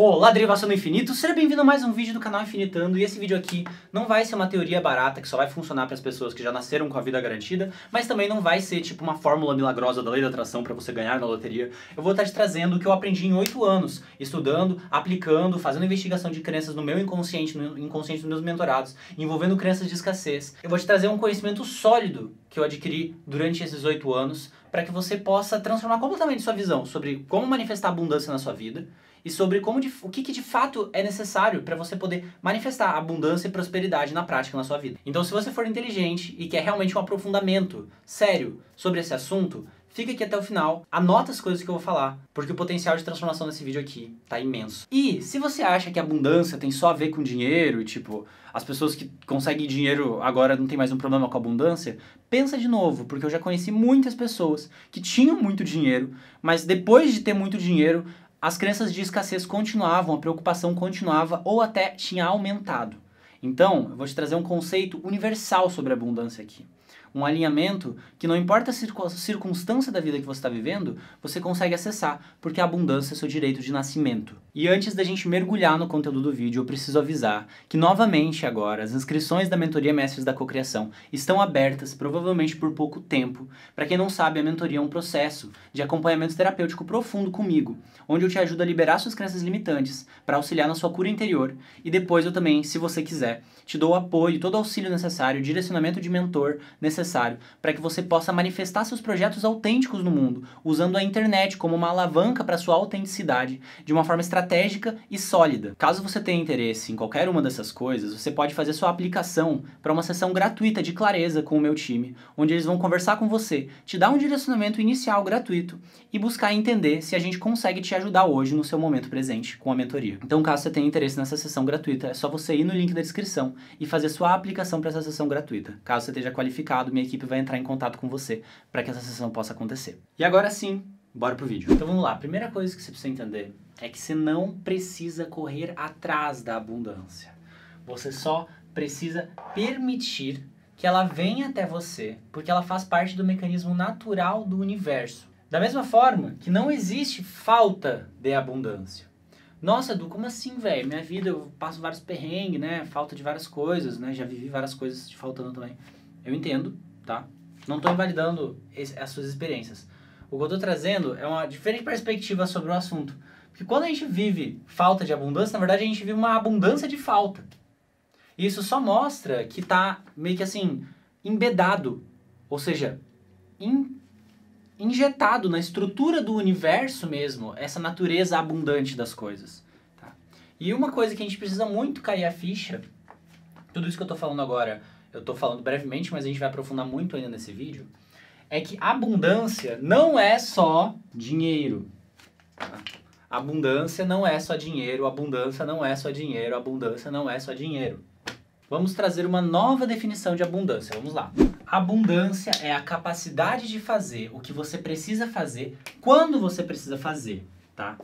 Olá, derivação do infinito, seja bem-vindo a mais um vídeo do canal Infinitando. E esse vídeo aqui não vai ser uma teoria barata que só vai funcionar para as pessoas que já nasceram com a vida garantida, mas também não vai ser tipo uma fórmula milagrosa da lei da atração para você ganhar na loteria. Eu vou estar te trazendo o que eu aprendi em 8 anos, estudando, aplicando, fazendo investigação de crenças no meu inconsciente, no inconsciente dos meus mentorados, envolvendo crenças de escassez. Eu vou te trazer um conhecimento sólido que eu adquiri durante esses 8 anos para que você possa transformar completamente sua visão sobre como manifestar abundância na sua vida e sobre o que de fato é necessário para você poder manifestar abundância e prosperidade na prática na sua vida. Então, se você for inteligente e quer realmente um aprofundamento sério sobre esse assunto, fica aqui até o final, anota as coisas que eu vou falar, porque o potencial de transformação desse vídeo aqui tá imenso. E se você acha que a abundância tem só a ver com dinheiro, tipo, as pessoas que conseguem dinheiro agora não tem mais um problema com a abundância, pensa de novo, porque eu já conheci muitas pessoas que tinham muito dinheiro, mas depois de ter muito dinheiro, as crenças de escassez continuavam, a preocupação continuava ou até tinha aumentado. Então, eu vou te trazer um conceito universal sobre abundância aqui. Um alinhamento que não importa a circunstância da vida que você está vivendo, você consegue acessar, porque a abundância é seu direito de nascimento. E antes da gente mergulhar no conteúdo do vídeo, eu preciso avisar que novamente agora as inscrições da mentoria Mestres da Cocriação estão abertas, provavelmente por pouco tempo. Para quem não sabe, a mentoria é um processo de acompanhamento terapêutico profundo comigo, onde eu te ajudo a liberar suas crenças limitantes para auxiliar na sua cura interior. E depois eu também, se você quiser, te dou o apoio, todo o auxílio necessário, direcionamento de mentor necessário para que você possa manifestar seus projetos autênticos no mundo, usando a internet como uma alavanca para sua autenticidade, de uma forma estratégica e sólida. Caso você tenha interesse em qualquer uma dessas coisas, você pode fazer sua aplicação para uma sessão gratuita de clareza com o meu time, onde eles vão conversar com você, te dar um direcionamento inicial gratuito e buscar entender se a gente consegue te ajudar hoje no seu momento presente com a mentoria. Então, caso você tenha interesse nessa sessão gratuita, é só você ir no link da descrição e fazer sua aplicação para essa sessão gratuita. Caso você esteja qualificado, minha equipe vai entrar em contato com você para que essa sessão possa acontecer. E agora sim, bora pro vídeo. Então vamos lá, a primeira coisa que você precisa entender é que você não precisa correr atrás da abundância. Você só precisa permitir que ela venha até você, porque ela faz parte do mecanismo natural do universo. Da mesma forma que não existe falta de abundância. Nossa, Edu, como assim, velho? Minha vida, eu passo vários perrengues, né? Falta de várias coisas, né? Já vivi várias coisas faltando também. Eu entendo, tá? Não tô invalidando as suas experiências. O que eu tô trazendo é uma diferente perspectiva sobre o assunto. Porque quando a gente vive falta de abundância, na verdade a gente vive uma abundância de falta. E isso só mostra que tá meio que assim, embedado. Ou seja, injetado na estrutura do universo mesmo, essa natureza abundante das coisas. Tá? E uma coisa que a gente precisa muito cair a ficha, tudo isso que eu tô falando agora, eu tô falando brevemente, mas a gente vai aprofundar muito ainda nesse vídeo, é que abundância não é só dinheiro. Tá? Abundância não é só dinheiro, abundância não é só dinheiro, abundância não é só dinheiro. Vamos trazer uma nova definição de abundância, vamos lá. Abundância é a capacidade de fazer o que você precisa fazer quando você precisa fazer, tá?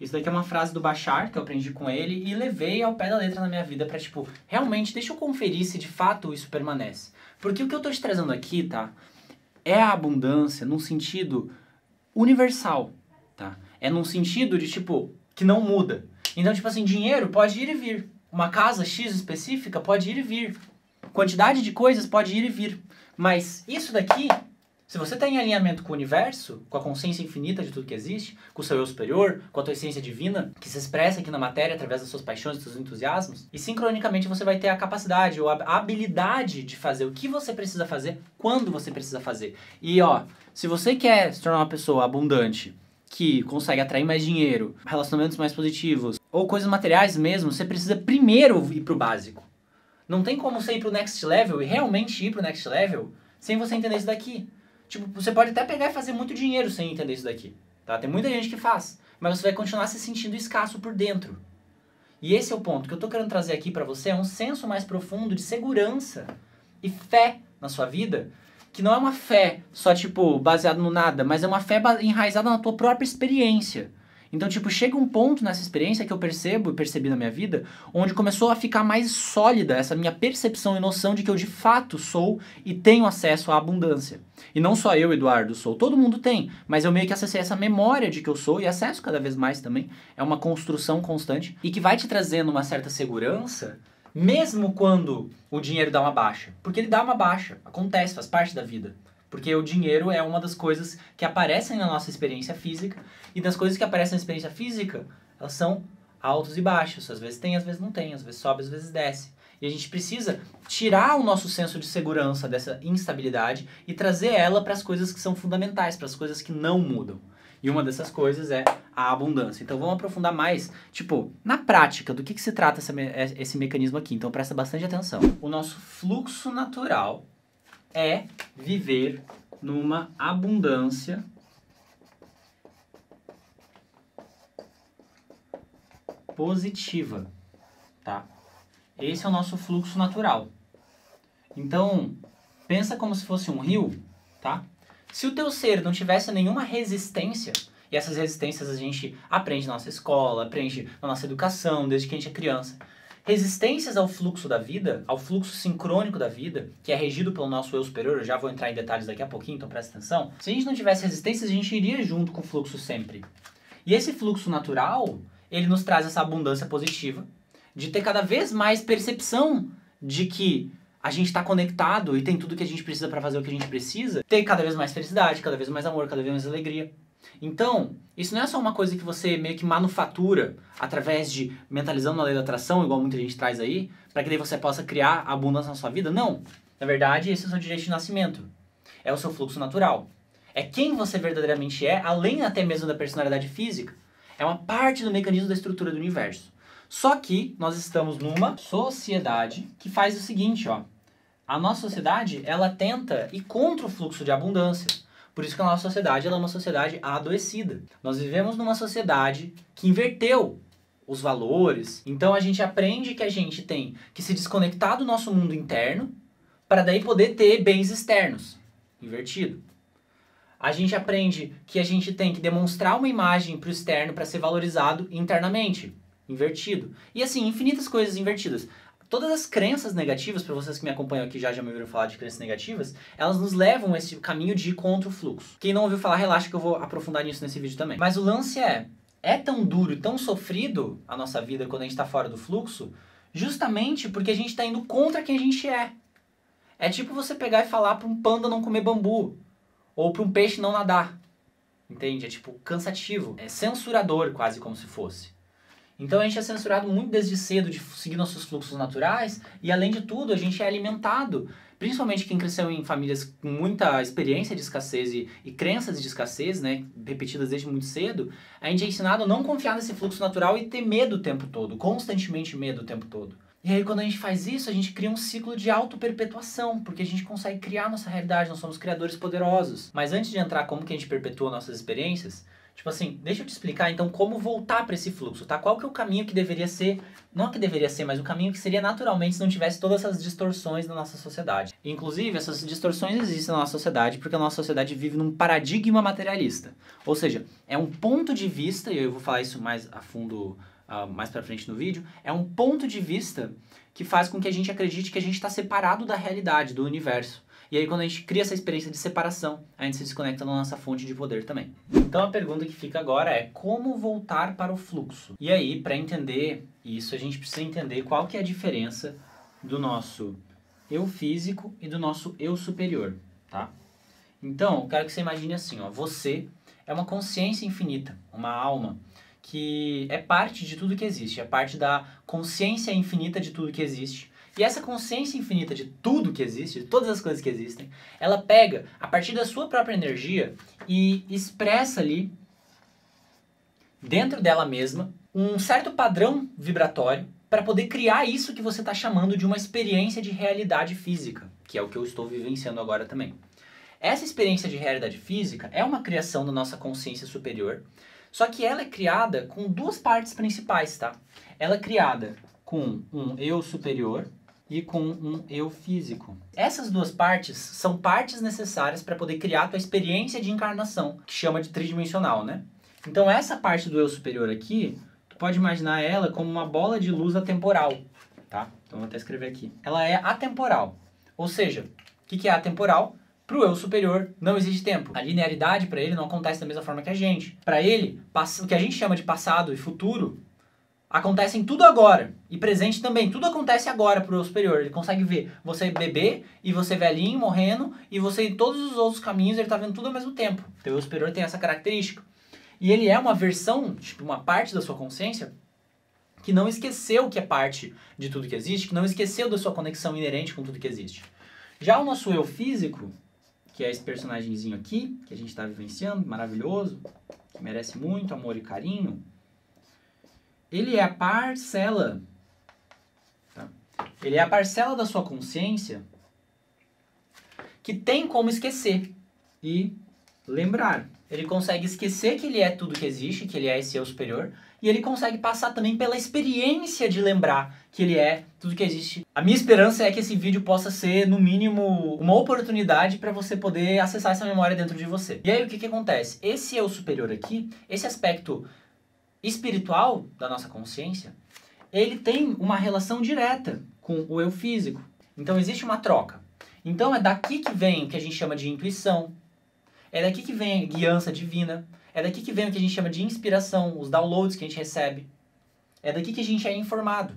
Isso daqui é uma frase do Bashar, que eu aprendi com ele e levei ao pé da letra na minha vida pra, tipo, realmente, deixa eu conferir se de fato isso permanece. Porque o que eu tô te trazendo aqui, tá? É a abundância num sentido universal, tá? É num sentido de, tipo, que não muda. Então, tipo assim, dinheiro pode ir e vir. Uma casa X específica pode ir e vir. Quantidade de coisas pode ir e vir. Mas isso daqui, se você está em alinhamento com o universo, com a consciência infinita de tudo que existe, com o seu eu superior, com a tua essência divina, que se expressa aqui na matéria através das suas paixões, dos seus entusiasmos, e sincronicamente você vai ter a capacidade ou a habilidade de fazer o que você precisa fazer, quando você precisa fazer. E ó, se você quer se tornar uma pessoa abundante, que consegue atrair mais dinheiro, relacionamentos mais positivos, ou coisas materiais mesmo, você precisa primeiro ir pro básico. Não tem como você ir pro next level e realmente ir pro next level sem você entender isso daqui. Tipo, você pode até pegar e fazer muito dinheiro sem entender isso daqui. Tá? Tem muita gente que faz, mas você vai continuar se sentindo escasso por dentro. E esse é o ponto que eu tô querendo trazer aqui pra você, é um senso mais profundo de segurança e fé na sua vida, que não é uma fé só, tipo, baseada no nada, mas é uma fé enraizada na tua própria experiência. Então, tipo, chega um ponto nessa experiência que eu percebi na minha vida, onde começou a ficar mais sólida essa minha percepção e noção de que eu de fato sou e tenho acesso à abundância. E não só eu, Eduardo, sou, todo mundo tem, mas eu meio que acessei essa memória de que eu sou e acesso cada vez mais também. É uma construção constante e que vai te trazendo uma certa segurança, mesmo quando o dinheiro dá uma baixa. Porque ele dá uma baixa, acontece, faz parte da vida. Porque o dinheiro é uma das coisas que aparecem na nossa experiência física, e das coisas que aparecem na experiência física, elas são altos e baixos. Às vezes tem, às vezes não tem, às vezes sobe, às vezes desce. E a gente precisa tirar o nosso senso de segurança dessa instabilidade e trazer ela para as coisas que são fundamentais, para as coisas que não mudam. E uma dessas coisas é a abundância. Então vamos aprofundar mais, tipo, na prática, do que se trata esse mecanismo aqui. Então presta bastante atenção. O nosso fluxo natural é viver numa abundância positiva, tá? Esse é o nosso fluxo natural. Então, pensa como se fosse um rio, tá? Se o teu ser não tivesse nenhuma resistência, e essas resistências a gente aprende na nossa escola, aprende na nossa educação, desde que a gente é criança, resistências ao fluxo da vida, ao fluxo sincrônico da vida, que é regido pelo nosso eu superior, eu já vou entrar em detalhes daqui a pouquinho, então presta atenção. Se a gente não tivesse resistências, a gente iria junto com o fluxo sempre. E esse fluxo natural, ele nos traz essa abundância positiva, de ter cada vez mais percepção de que a gente está conectado e tem tudo que a gente precisa para fazer o que a gente precisa, ter cada vez mais felicidade, cada vez mais amor, cada vez mais alegria. Então, isso não é só uma coisa que você meio que manufatura através de mentalizando a lei da atração, igual muita gente traz aí, para que daí você possa criar abundância na sua vida. Não. Na verdade, esse é o seu direito de nascimento. É o seu fluxo natural. É quem você verdadeiramente é, além até mesmo da personalidade física. É uma parte do mecanismo da estrutura do universo. Só que nós estamos numa sociedade que faz o seguinte, ó. A nossa sociedade, ela tenta ir contra o fluxo de abundância. Por isso que a nossa sociedade ela é uma sociedade adoecida. Nós vivemos numa sociedade que inverteu os valores. Então a gente aprende que a gente tem que se desconectar do nosso mundo interno para daí poder ter bens externos. Invertido. A gente aprende que a gente tem que demonstrar uma imagem para o externo para ser valorizado internamente. Invertido. E assim, infinitas coisas invertidas. Todas as crenças negativas, para vocês que me acompanham aqui já me ouviram falar de crenças negativas, elas nos levam a esse caminho de ir contra o fluxo. Quem não ouviu falar, relaxa que eu vou aprofundar nisso nesse vídeo também. Mas o lance é tão duro e tão sofrido a nossa vida quando a gente está fora do fluxo, justamente porque a gente está indo contra quem a gente é. É tipo você pegar e falar para um panda não comer bambu, ou para um peixe não nadar. Entende? É tipo cansativo, é censurador quase como se fosse. Então a gente é censurado muito desde cedo de seguir nossos fluxos naturais e além de tudo a gente é alimentado, principalmente quem cresceu em famílias com muita experiência de escassez e crenças de escassez, né, repetidas desde muito cedo, a gente é ensinado a não confiar nesse fluxo natural e ter medo o tempo todo, constantemente medo o tempo todo. E aí quando a gente faz isso, a gente cria um ciclo de auto-perpetuação, porque a gente consegue criar nossa realidade, nós somos criadores poderosos. Mas antes de entrar como que a gente perpetua nossas experiências, tipo assim, deixa eu te explicar então como voltar para esse fluxo, tá? Qual que é o caminho que deveria ser, não que deveria ser, mas o caminho que seria naturalmente se não tivesse todas essas distorções na nossa sociedade. Inclusive, essas distorções existem na nossa sociedade porque a nossa sociedade vive num paradigma materialista. Ou seja, é um ponto de vista, e eu vou falar isso mais a fundo mais pra frente no vídeo, é um ponto de vista que faz com que a gente acredite que a gente está separado da realidade, do universo. E aí quando a gente cria essa experiência de separação, a gente se desconecta da nossa fonte de poder também. Então a pergunta que fica agora é como voltar para o fluxo? E aí, para entender isso, a gente precisa entender qual que é a diferença do nosso eu físico e do nosso eu superior, tá? Então, eu quero que você imagine assim, ó, você é uma consciência infinita, uma alma que é parte de tudo que existe, é parte da consciência infinita de tudo que existe. E essa consciência infinita de tudo que existe, de todas as coisas que existem, ela pega, a partir da sua própria energia, e expressa ali, dentro dela mesma, um certo padrão vibratório para poder criar isso que você está chamando de uma experiência de realidade física, que é o que eu estou vivenciando agora também. Essa experiência de realidade física é uma criação da nossa consciência superior, só que ela é criada com duas partes principais, tá? Ela é criada com um eu superior e com um eu físico. Essas duas partes são partes necessárias para poder criar a tua experiência de encarnação, que chama de tridimensional, né? Então essa parte do eu superior aqui, tu pode imaginar ela como uma bola de luz atemporal, tá? Então vou até escrever aqui. Ela é atemporal, ou seja, o que é atemporal? Para o eu superior não existe tempo. A linearidade para ele não acontece da mesma forma que a gente. Para ele, o que a gente chama de passado e futuro acontece em tudo agora. E presente também. Tudo acontece agora para o eu superior. Ele consegue ver você bebê e você velhinho morrendo e você em todos os outros caminhos ele está vendo tudo ao mesmo tempo. Então o eu superior tem essa característica. E ele é uma versão, tipo uma parte da sua consciência que não esqueceu que é parte de tudo que existe, que não esqueceu da sua conexão inerente com tudo que existe. Já o nosso eu físico, que é esse personagemzinho aqui, que a gente está vivenciando, maravilhoso, que merece muito amor e carinho, ele é a parcela, tá? Ele é a parcela da sua consciência que tem como esquecer e lembrar. Ele consegue esquecer que ele é tudo que existe, que ele é esse eu superior, e ele consegue passar também pela experiência de lembrar que ele é tudo que existe. A minha esperança é que esse vídeo possa ser, no mínimo, uma oportunidade para você poder acessar essa memória dentro de você. E aí o que acontece? Esse eu superior aqui, esse aspecto espiritual da nossa consciência, ele tem uma relação direta com o eu físico. Então existe uma troca. Então é daqui que vem o que a gente chama de intuição, é daqui que vem a guiança divina, é daqui que vem o que a gente chama de inspiração, os downloads que a gente recebe. É daqui que a gente é informado.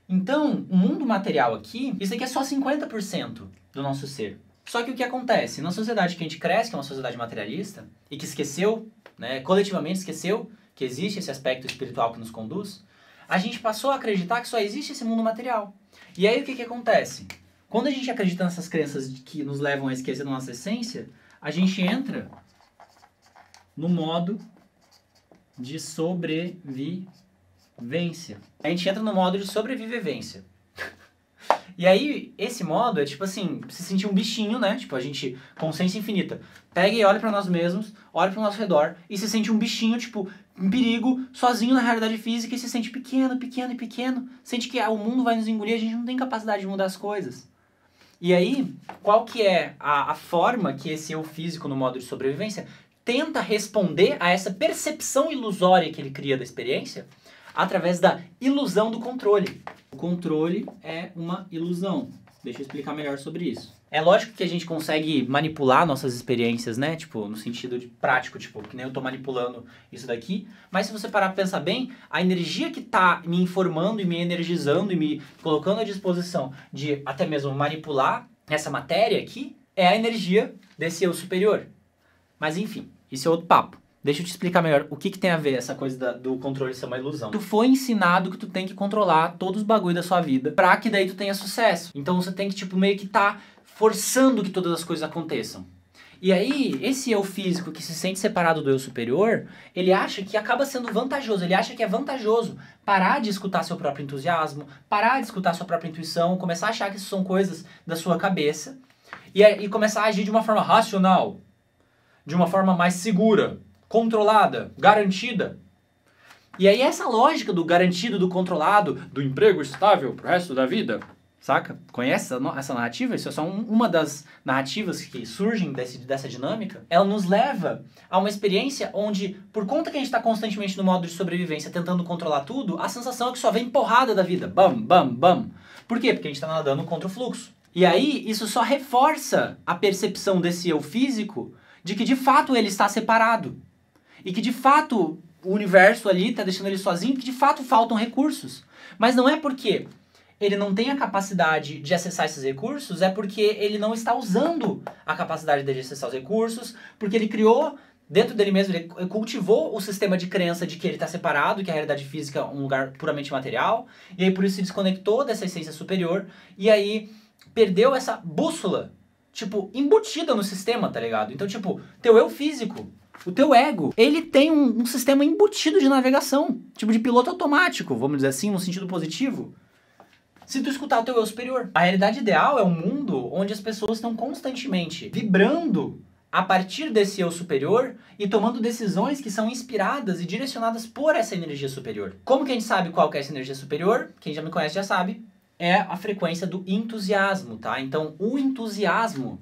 Então, o mundo material aqui, isso aqui é só 50% do nosso ser. Só que o que acontece? Na sociedade que a gente cresce, que é uma sociedade materialista, e que esqueceu, né, coletivamente esqueceu que existe esse aspecto espiritual que nos conduz, a gente passou a acreditar que só existe esse mundo material. E aí o que acontece? Quando a gente acredita nessas crenças que nos levam a esquecer da nossa essência, a gente entra no modo de sobrevivência. A gente entra no modo de sobrevivência. E aí, esse modo é tipo assim, se sentir um bichinho, né? Tipo, a gente, consciência infinita, pega e olha pra nós mesmos, olha pro nosso redor e se sente um bichinho, tipo, em perigo, sozinho na realidade física e se sente pequeno, pequeno e pequeno. Sente que o mundo vai nos engolir, a gente não tem capacidade de mudar as coisas. E aí, qual que é a forma que esse eu físico no modo de sobrevivência tenta responder a essa percepção ilusória que ele cria da experiência através da ilusão do controle. O controle é uma ilusão. Deixa eu explicar melhor sobre isso. É lógico que a gente consegue manipular nossas experiências, né? Tipo, no sentido de prático, tipo, que nem eu tô manipulando isso daqui. Mas se você parar pra pensar bem, a energia que tá me informando e me energizando e me colocando à disposição de até mesmo manipular essa matéria aqui é a energia desse eu superior. Mas enfim, isso é outro papo. Deixa eu te explicar melhor o que tem a ver essa coisa do controle ser uma ilusão. Tu foi ensinado que tu tem que controlar todos os bagulho da sua vida pra que daí tu tenha sucesso. Então você tem que, tipo, meio que tá forçando que todas as coisas aconteçam. E aí, esse eu físico que se sente separado do eu superior, ele acha que acaba sendo vantajoso, ele acha que é vantajoso parar de escutar seu próprio entusiasmo, parar de escutar sua própria intuição, começar a achar que isso são coisas da sua cabeça e começar a agir de uma forma racional, de uma forma mais segura, controlada, garantida. E aí essa lógica do garantido, do controlado, do emprego estável pro resto da vida, saca? Conhece essa narrativa? Isso é só uma das narrativas que surgem dessa dinâmica. Ela nos leva a uma experiência onde, por conta que a gente está constantemente no modo de sobrevivência, tentando controlar tudo, a sensação é que só vem porrada da vida. Bam, bam, bam. Por quê? Porque a gente está nadando contra o fluxo. E aí isso só reforça a percepção desse eu físico de que de fato ele está separado. E que de fato o universo ali está deixando ele sozinho, que de fato faltam recursos. Mas não é porque ele não tem a capacidade de acessar esses recursos, é porque ele não está usando a capacidade dele de acessar os recursos, porque ele criou, dentro dele mesmo, ele cultivou o sistema de crença de que ele está separado, que a realidade física é um lugar puramente material, e aí por isso se desconectou dessa essência superior, e aí perdeu essa bússola, tipo, embutida no sistema, tá ligado? Então, tipo, teu eu físico, o teu ego, ele tem um sistema embutido de navegação, tipo de piloto automático, vamos dizer assim, no sentido positivo. Se tu escutar o teu eu superior. A realidade ideal é um mundo onde as pessoas estão constantemente vibrando a partir desse eu superior e tomando decisões que são inspiradas e direcionadas por essa energia superior. Como que a gente sabe qual que é essa energia superior? Quem já me conhece já sabe. É a frequência do entusiasmo, tá? Então, o entusiasmo,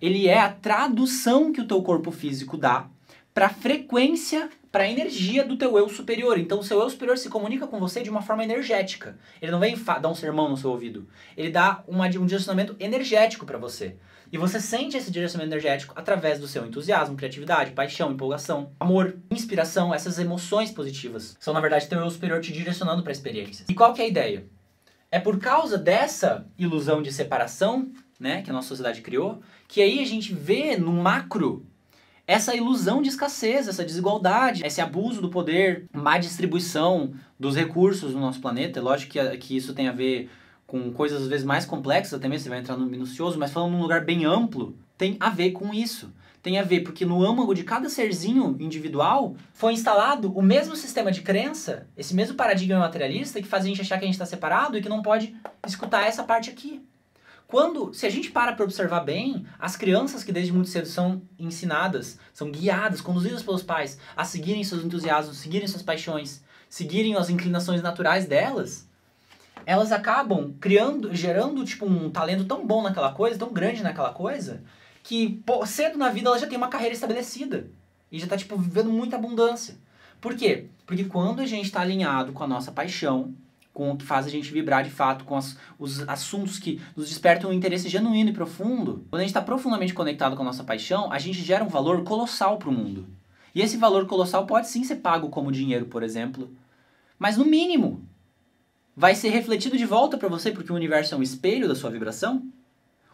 ele é a tradução que o teu corpo físico dá para para a energia do teu eu superior. Então o seu eu superior se comunica com você de uma forma energética. Ele não vem dar um sermão no seu ouvido. Ele dá um direcionamento energético para você. E você sente esse direcionamento energético através do seu entusiasmo, criatividade, paixão, empolgação, amor, inspiração, essas emoções positivas. São, na verdade, teu eu superior te direcionando para experiências. E qual que é a ideia? É por causa dessa ilusão de separação, né, que a nossa sociedade criou, que aí a gente vê no macro essa ilusão de escassez, essa desigualdade, esse abuso do poder, má distribuição dos recursos no nosso planeta. É lógico que isso tem a ver com coisas às vezes mais complexas, até mesmo você vai entrar no minucioso, mas falando num lugar bem amplo, tem a ver com isso. Tem a ver porque no âmago de cada serzinho individual foi instalado o mesmo sistema de crença, esse mesmo paradigma materialista que faz a gente achar que a gente está separado e que não pode escutar essa parte aqui. Se a gente para observar bem, as crianças que desde muito cedo são ensinadas, são guiadas, conduzidas pelos pais a seguirem seus entusiasmos, seguirem suas paixões, seguirem as inclinações naturais delas, elas acabam gerando tipo um talento tão bom naquela coisa, tão grande naquela coisa, que cedo na vida ela já tem uma carreira estabelecida e já tá tipo vivendo muita abundância. Por quê? Porque quando a gente está alinhado com a nossa paixão, com o que faz a gente vibrar de fato, com os assuntos que nos despertam um interesse genuíno e profundo, quando a gente está profundamente conectado com a nossa paixão, a gente gera um valor colossal para o mundo. E esse valor colossal pode sim ser pago como dinheiro, por exemplo, mas no mínimo vai ser refletido de volta para você, porque o universo é um espelho da sua vibração,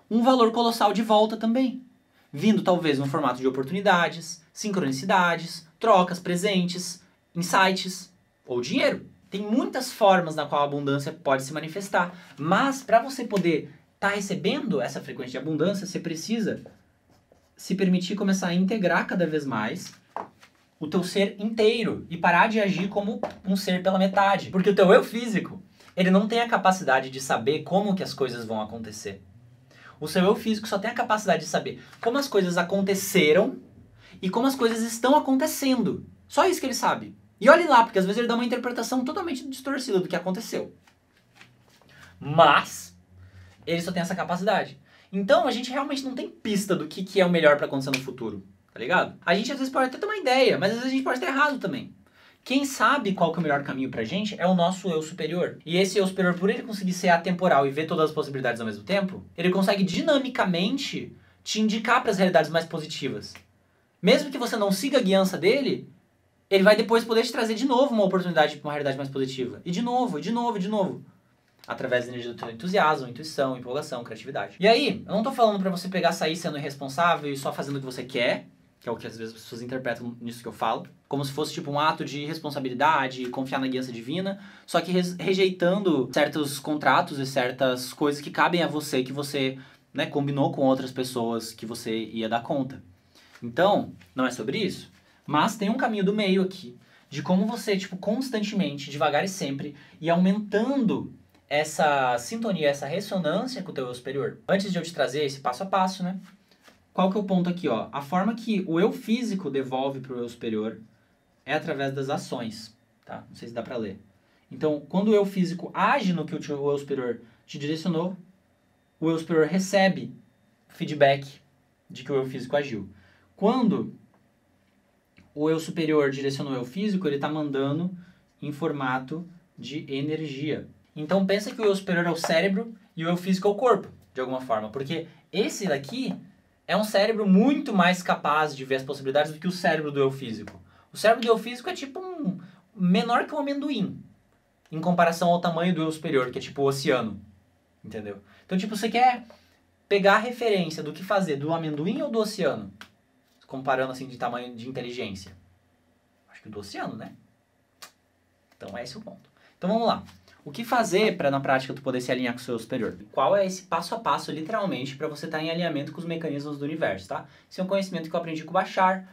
um valor colossal de volta também, vindo talvez no formato de oportunidades, sincronicidades, trocas, presentes, insights ou dinheiro. Tem muitas formas na qual a abundância pode se manifestar, mas para você poder estar recebendo essa frequência de abundância, você precisa se permitir começar a integrar cada vez mais o teu ser inteiro e parar de agir como um ser pela metade. Porque o teu eu físico, ele não tem a capacidade de saber como que as coisas vão acontecer. O seu eu físico só tem a capacidade de saber como as coisas aconteceram e como as coisas estão acontecendo. Só isso que ele sabe. E olhe lá, porque às vezes ele dá uma interpretação totalmente distorcida do que aconteceu. Mas ele só tem essa capacidade. Então a gente realmente não tem pista do que é o melhor para acontecer no futuro, tá ligado? A gente às vezes pode até ter uma ideia, mas às vezes a gente pode estar errado também. Quem sabe qual que é o melhor caminho pra gente é o nosso eu superior. E esse eu superior, por ele conseguir ser atemporal e ver todas as possibilidades ao mesmo tempo, ele consegue dinamicamente te indicar para as realidades mais positivas. Mesmo que você não siga a guiança dele, ele vai depois poder te trazer de novo uma oportunidade para uma realidade mais positiva. E de novo, e de novo, e de novo. Através da energia do teu entusiasmo, intuição, empolgação, criatividade. E aí, eu não tô falando pra você pegar, sair sendo irresponsável e só fazendo o que você quer, que é o que às vezes as pessoas interpretam nisso que eu falo, como se fosse tipo um ato de responsabilidade, confiar na guiança divina, só que rejeitando certos contratos e certas coisas que cabem a você, que você, né, combinou com outras pessoas que você ia dar conta. Então, não é sobre isso, mas tem um caminho do meio aqui, de como você, tipo, constantemente, devagar e sempre, ir aumentando essa sintonia, essa ressonância com o teu eu superior. Antes de eu te trazer esse passo a passo, né? Qual que é o ponto aqui, ó? A forma que o eu físico devolve pro eu superior é através das ações, tá? Não sei se dá pra ler. Então, quando o eu físico age no que o eu superior te direcionou, o eu superior recebe feedback de que o eu físico agiu. Quando o eu superior direcionou o eu físico, ele tá mandando em formato de energia. Então, pensa que o eu superior é o cérebro e o eu físico é o corpo, de alguma forma. Porque esse daqui é um cérebro muito mais capaz de ver as possibilidades do que o cérebro do eu físico. O cérebro do eu físico é tipo menor que um amendoim, em comparação ao tamanho do eu superior, que é tipo o oceano, entendeu? Então, tipo, você quer pegar a referência do que fazer do amendoim ou do oceano? Comparando, assim, de tamanho de inteligência. Acho que do oceano, né? Então, esse é o ponto. Então, vamos lá. O que fazer para na prática tu poder se alinhar com o seu superior? Qual é esse passo a passo, literalmente, para você estar em alinhamento com os mecanismos do universo, tá? Esse é um conhecimento que eu aprendi com o Bashar.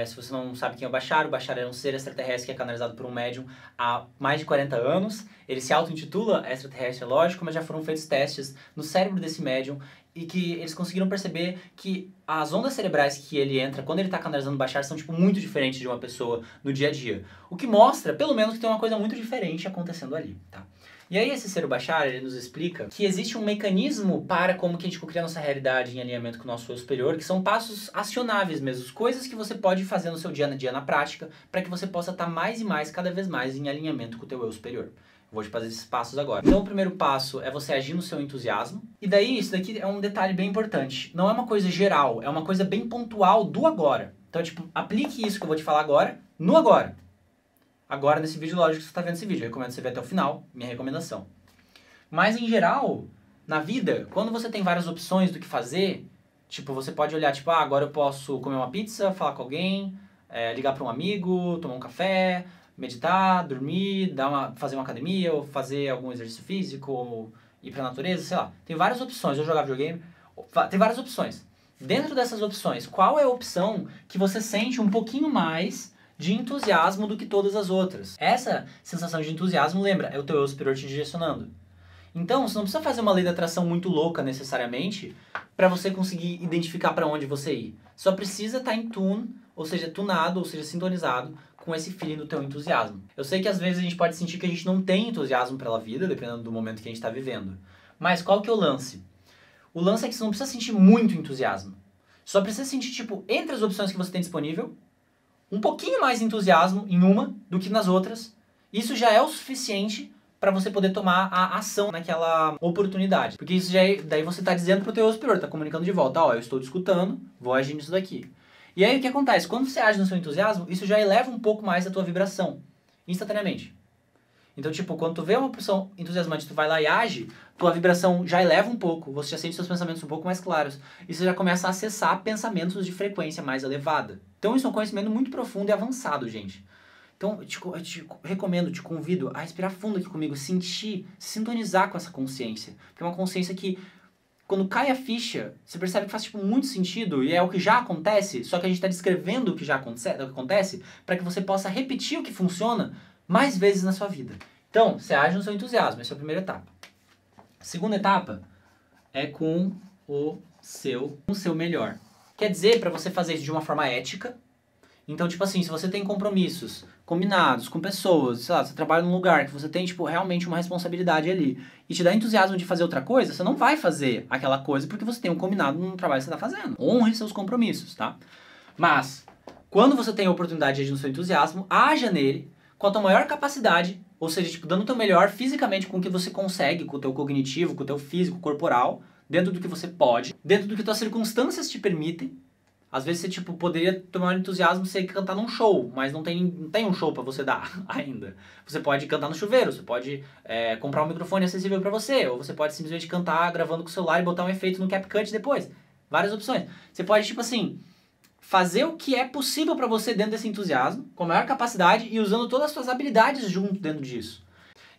Se você não sabe quem é o Bashar é um ser extraterrestre que é canalizado por um médium há mais de 40 anos. Ele se auto-intitula extraterrestre, é lógico, mas já foram feitos testes no cérebro desse médium e que eles conseguiram perceber que as ondas cerebrais que ele entra quando ele tá canalizando Bashar são, tipo, muito diferentes de uma pessoa no dia a dia. O que mostra, pelo menos, que tem uma coisa muito diferente acontecendo ali, tá? E aí esse ser o Bashar, ele nos explica que existe um mecanismo para como que a gente cria nossa realidade em alinhamento com o nosso eu superior, que são passos acionáveis mesmo, coisas que você pode fazer no seu dia a dia na prática, para que você possa estar mais e mais, cada vez mais, em alinhamento com o teu eu superior. Vou te fazer esses passos agora. Então o primeiro passo é você agir no seu entusiasmo. E daí, isso daqui é um detalhe bem importante. Não é uma coisa geral, é uma coisa bem pontual do agora. Então, tipo, aplique isso que eu vou te falar agora, no agora. Agora, nesse vídeo, lógico que você está vendo esse vídeo. Eu recomendo você ver até o final, minha recomendação. Mas, em geral, na vida, quando você tem várias opções do que fazer, tipo, você pode olhar, tipo, ah, agora eu posso comer uma pizza, falar com alguém, ligar para um amigo, tomar um café, meditar, dormir, fazer uma academia, ou fazer algum exercício físico, ou ir pra natureza, sei lá. Tem várias opções, ou jogar videogame, tem várias opções. Dentro dessas opções, qual é a opção que você sente um pouquinho mais de entusiasmo do que todas as outras? Essa sensação de entusiasmo, lembra, é o teu eu superior te direcionando. Então, você não precisa fazer uma lei da atração muito louca necessariamente para você conseguir identificar para onde você ir. Só precisa estar em tune, ou seja, tunado, ou seja, sintonizado com esse feeling do teu entusiasmo. Eu sei que às vezes a gente pode sentir que a gente não tem entusiasmo pela vida, dependendo do momento que a gente está vivendo. Mas qual que é o lance? O lance é que você não precisa sentir muito entusiasmo. Só precisa sentir, tipo, entre as opções que você tem disponível, um pouquinho mais de entusiasmo em uma do que nas outras. Isso já é o suficiente para você poder tomar a ação naquela oportunidade. Porque isso já é, daí você está dizendo pro teu eu superior, está comunicando de volta, ó, eu estou te escutando, vou agir nisso daqui. E aí o que acontece? Quando você age no seu entusiasmo, isso já eleva um pouco mais a tua vibração, instantaneamente. Então, tipo, quando tu vê uma opção entusiasmante, tu vai lá e age, tua vibração já eleva um pouco, você já sente seus pensamentos um pouco mais claros, e você já começa a acessar pensamentos de frequência mais elevada. Então isso é um conhecimento muito profundo e avançado, gente. Então eu te recomendo, te convido a respirar fundo aqui comigo, sentir, se sintonizar com essa consciência. Que é uma consciência que, quando cai a ficha, você percebe que faz tipo, muito sentido e é o que já acontece, só que a gente está descrevendo o que já acontece para que você possa repetir o que funciona mais vezes na sua vida. Então, você age no seu entusiasmo, essa é a primeira etapa. A segunda etapa é com o seu melhor. Quer dizer, para você fazer isso de uma forma ética. Então, tipo assim, se você tem compromissos combinados com pessoas, sei lá, você trabalha num lugar que você tem, tipo, realmente uma responsabilidade ali e te dá entusiasmo de fazer outra coisa, você não vai fazer aquela coisa porque você tem um combinado no trabalho que você está fazendo. Honre seus compromissos, tá? Mas, quando você tem a oportunidade de agir no seu entusiasmo, haja nele com a tua maior capacidade, ou seja, tipo, dando o teu melhor fisicamente com o que você consegue, com o teu cognitivo, com o teu físico, corporal, dentro do que você pode, dentro do que tuas circunstâncias te permitem. Às vezes você, tipo, poderia tomar um entusiasmo você cantar num show, mas não tem um show pra você dar ainda. Você pode cantar no chuveiro, você pode comprar um microfone acessível pra você, ou você pode simplesmente cantar gravando com o celular e botar um efeito no CapCut depois. Várias opções. Você pode, tipo assim, fazer o que é possível pra você dentro desse entusiasmo, com a maior capacidade e usando todas as suas habilidades junto dentro disso.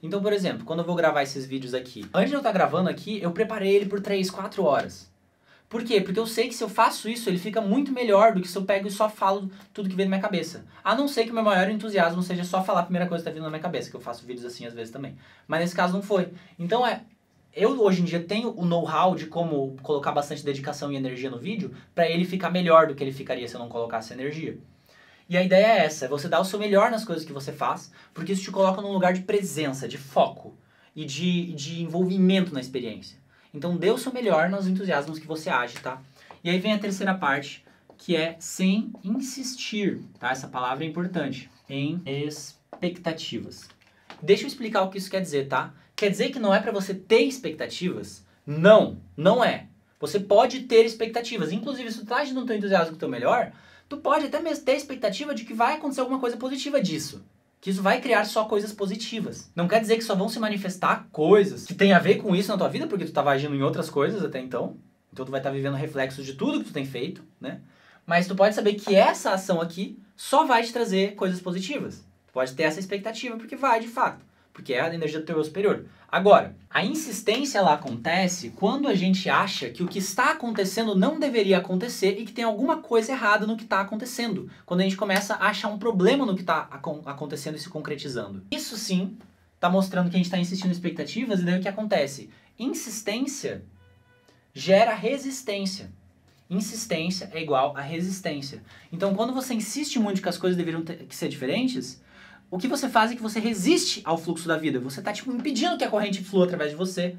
Então, por exemplo, quando eu vou gravar esses vídeos aqui, antes de eu estar gravando aqui, eu preparei ele por 3, 4 horas. Por quê? Porque eu sei que se eu faço isso, ele fica muito melhor do que se eu pego e só falo tudo que vem na minha cabeça. A não ser que o meu maior entusiasmo seja só falar a primeira coisa que está vindo na minha cabeça, que eu faço vídeos assim às vezes também. Mas nesse caso não foi. Então eu hoje em dia tenho o know-how de como colocar bastante dedicação e energia no vídeo para ele ficar melhor do que ele ficaria se eu não colocasse energia. E a ideia é essa, é você dar o seu melhor nas coisas que você faz, porque isso te coloca num lugar de presença, de foco e de envolvimento na experiência. Então dê o seu melhor nos entusiasmos que você age, tá? E aí vem a terceira parte, que é sem insistir, tá? Essa palavra é importante. Em expectativas. Deixa eu explicar o que isso quer dizer, tá? Quer dizer que não é pra você ter expectativas? Não, não é. Você pode ter expectativas. Inclusive, se tu tá agindo no teu entusiasmo com o teu melhor, tu pode até mesmo ter expectativa de que vai acontecer alguma coisa positiva disso. Que isso vai criar só coisas positivas. Não quer dizer que só vão se manifestar coisas que tem a ver com isso na tua vida, porque tu estava agindo em outras coisas até então. Então tu vai estar vivendo reflexos de tudo que tu tem feito, né? Mas tu pode saber que essa ação aqui só vai te trazer coisas positivas. Tu pode ter essa expectativa, porque vai de fato. Porque é a energia do teu eu superior. Agora, a insistência ela acontece quando a gente acha que o que está acontecendo não deveria acontecer e que tem alguma coisa errada no que está acontecendo. Quando a gente começa a achar um problema no que está acontecendo e se concretizando. Isso sim está mostrando que a gente está insistindo em expectativas e daí o que acontece? Insistência gera resistência. Insistência é igual a resistência. Então, quando você insiste muito que as coisas deveriam que ser diferentes, o que você faz é que você resiste ao fluxo da vida. Você está tipo, impedindo que a corrente flua através de você.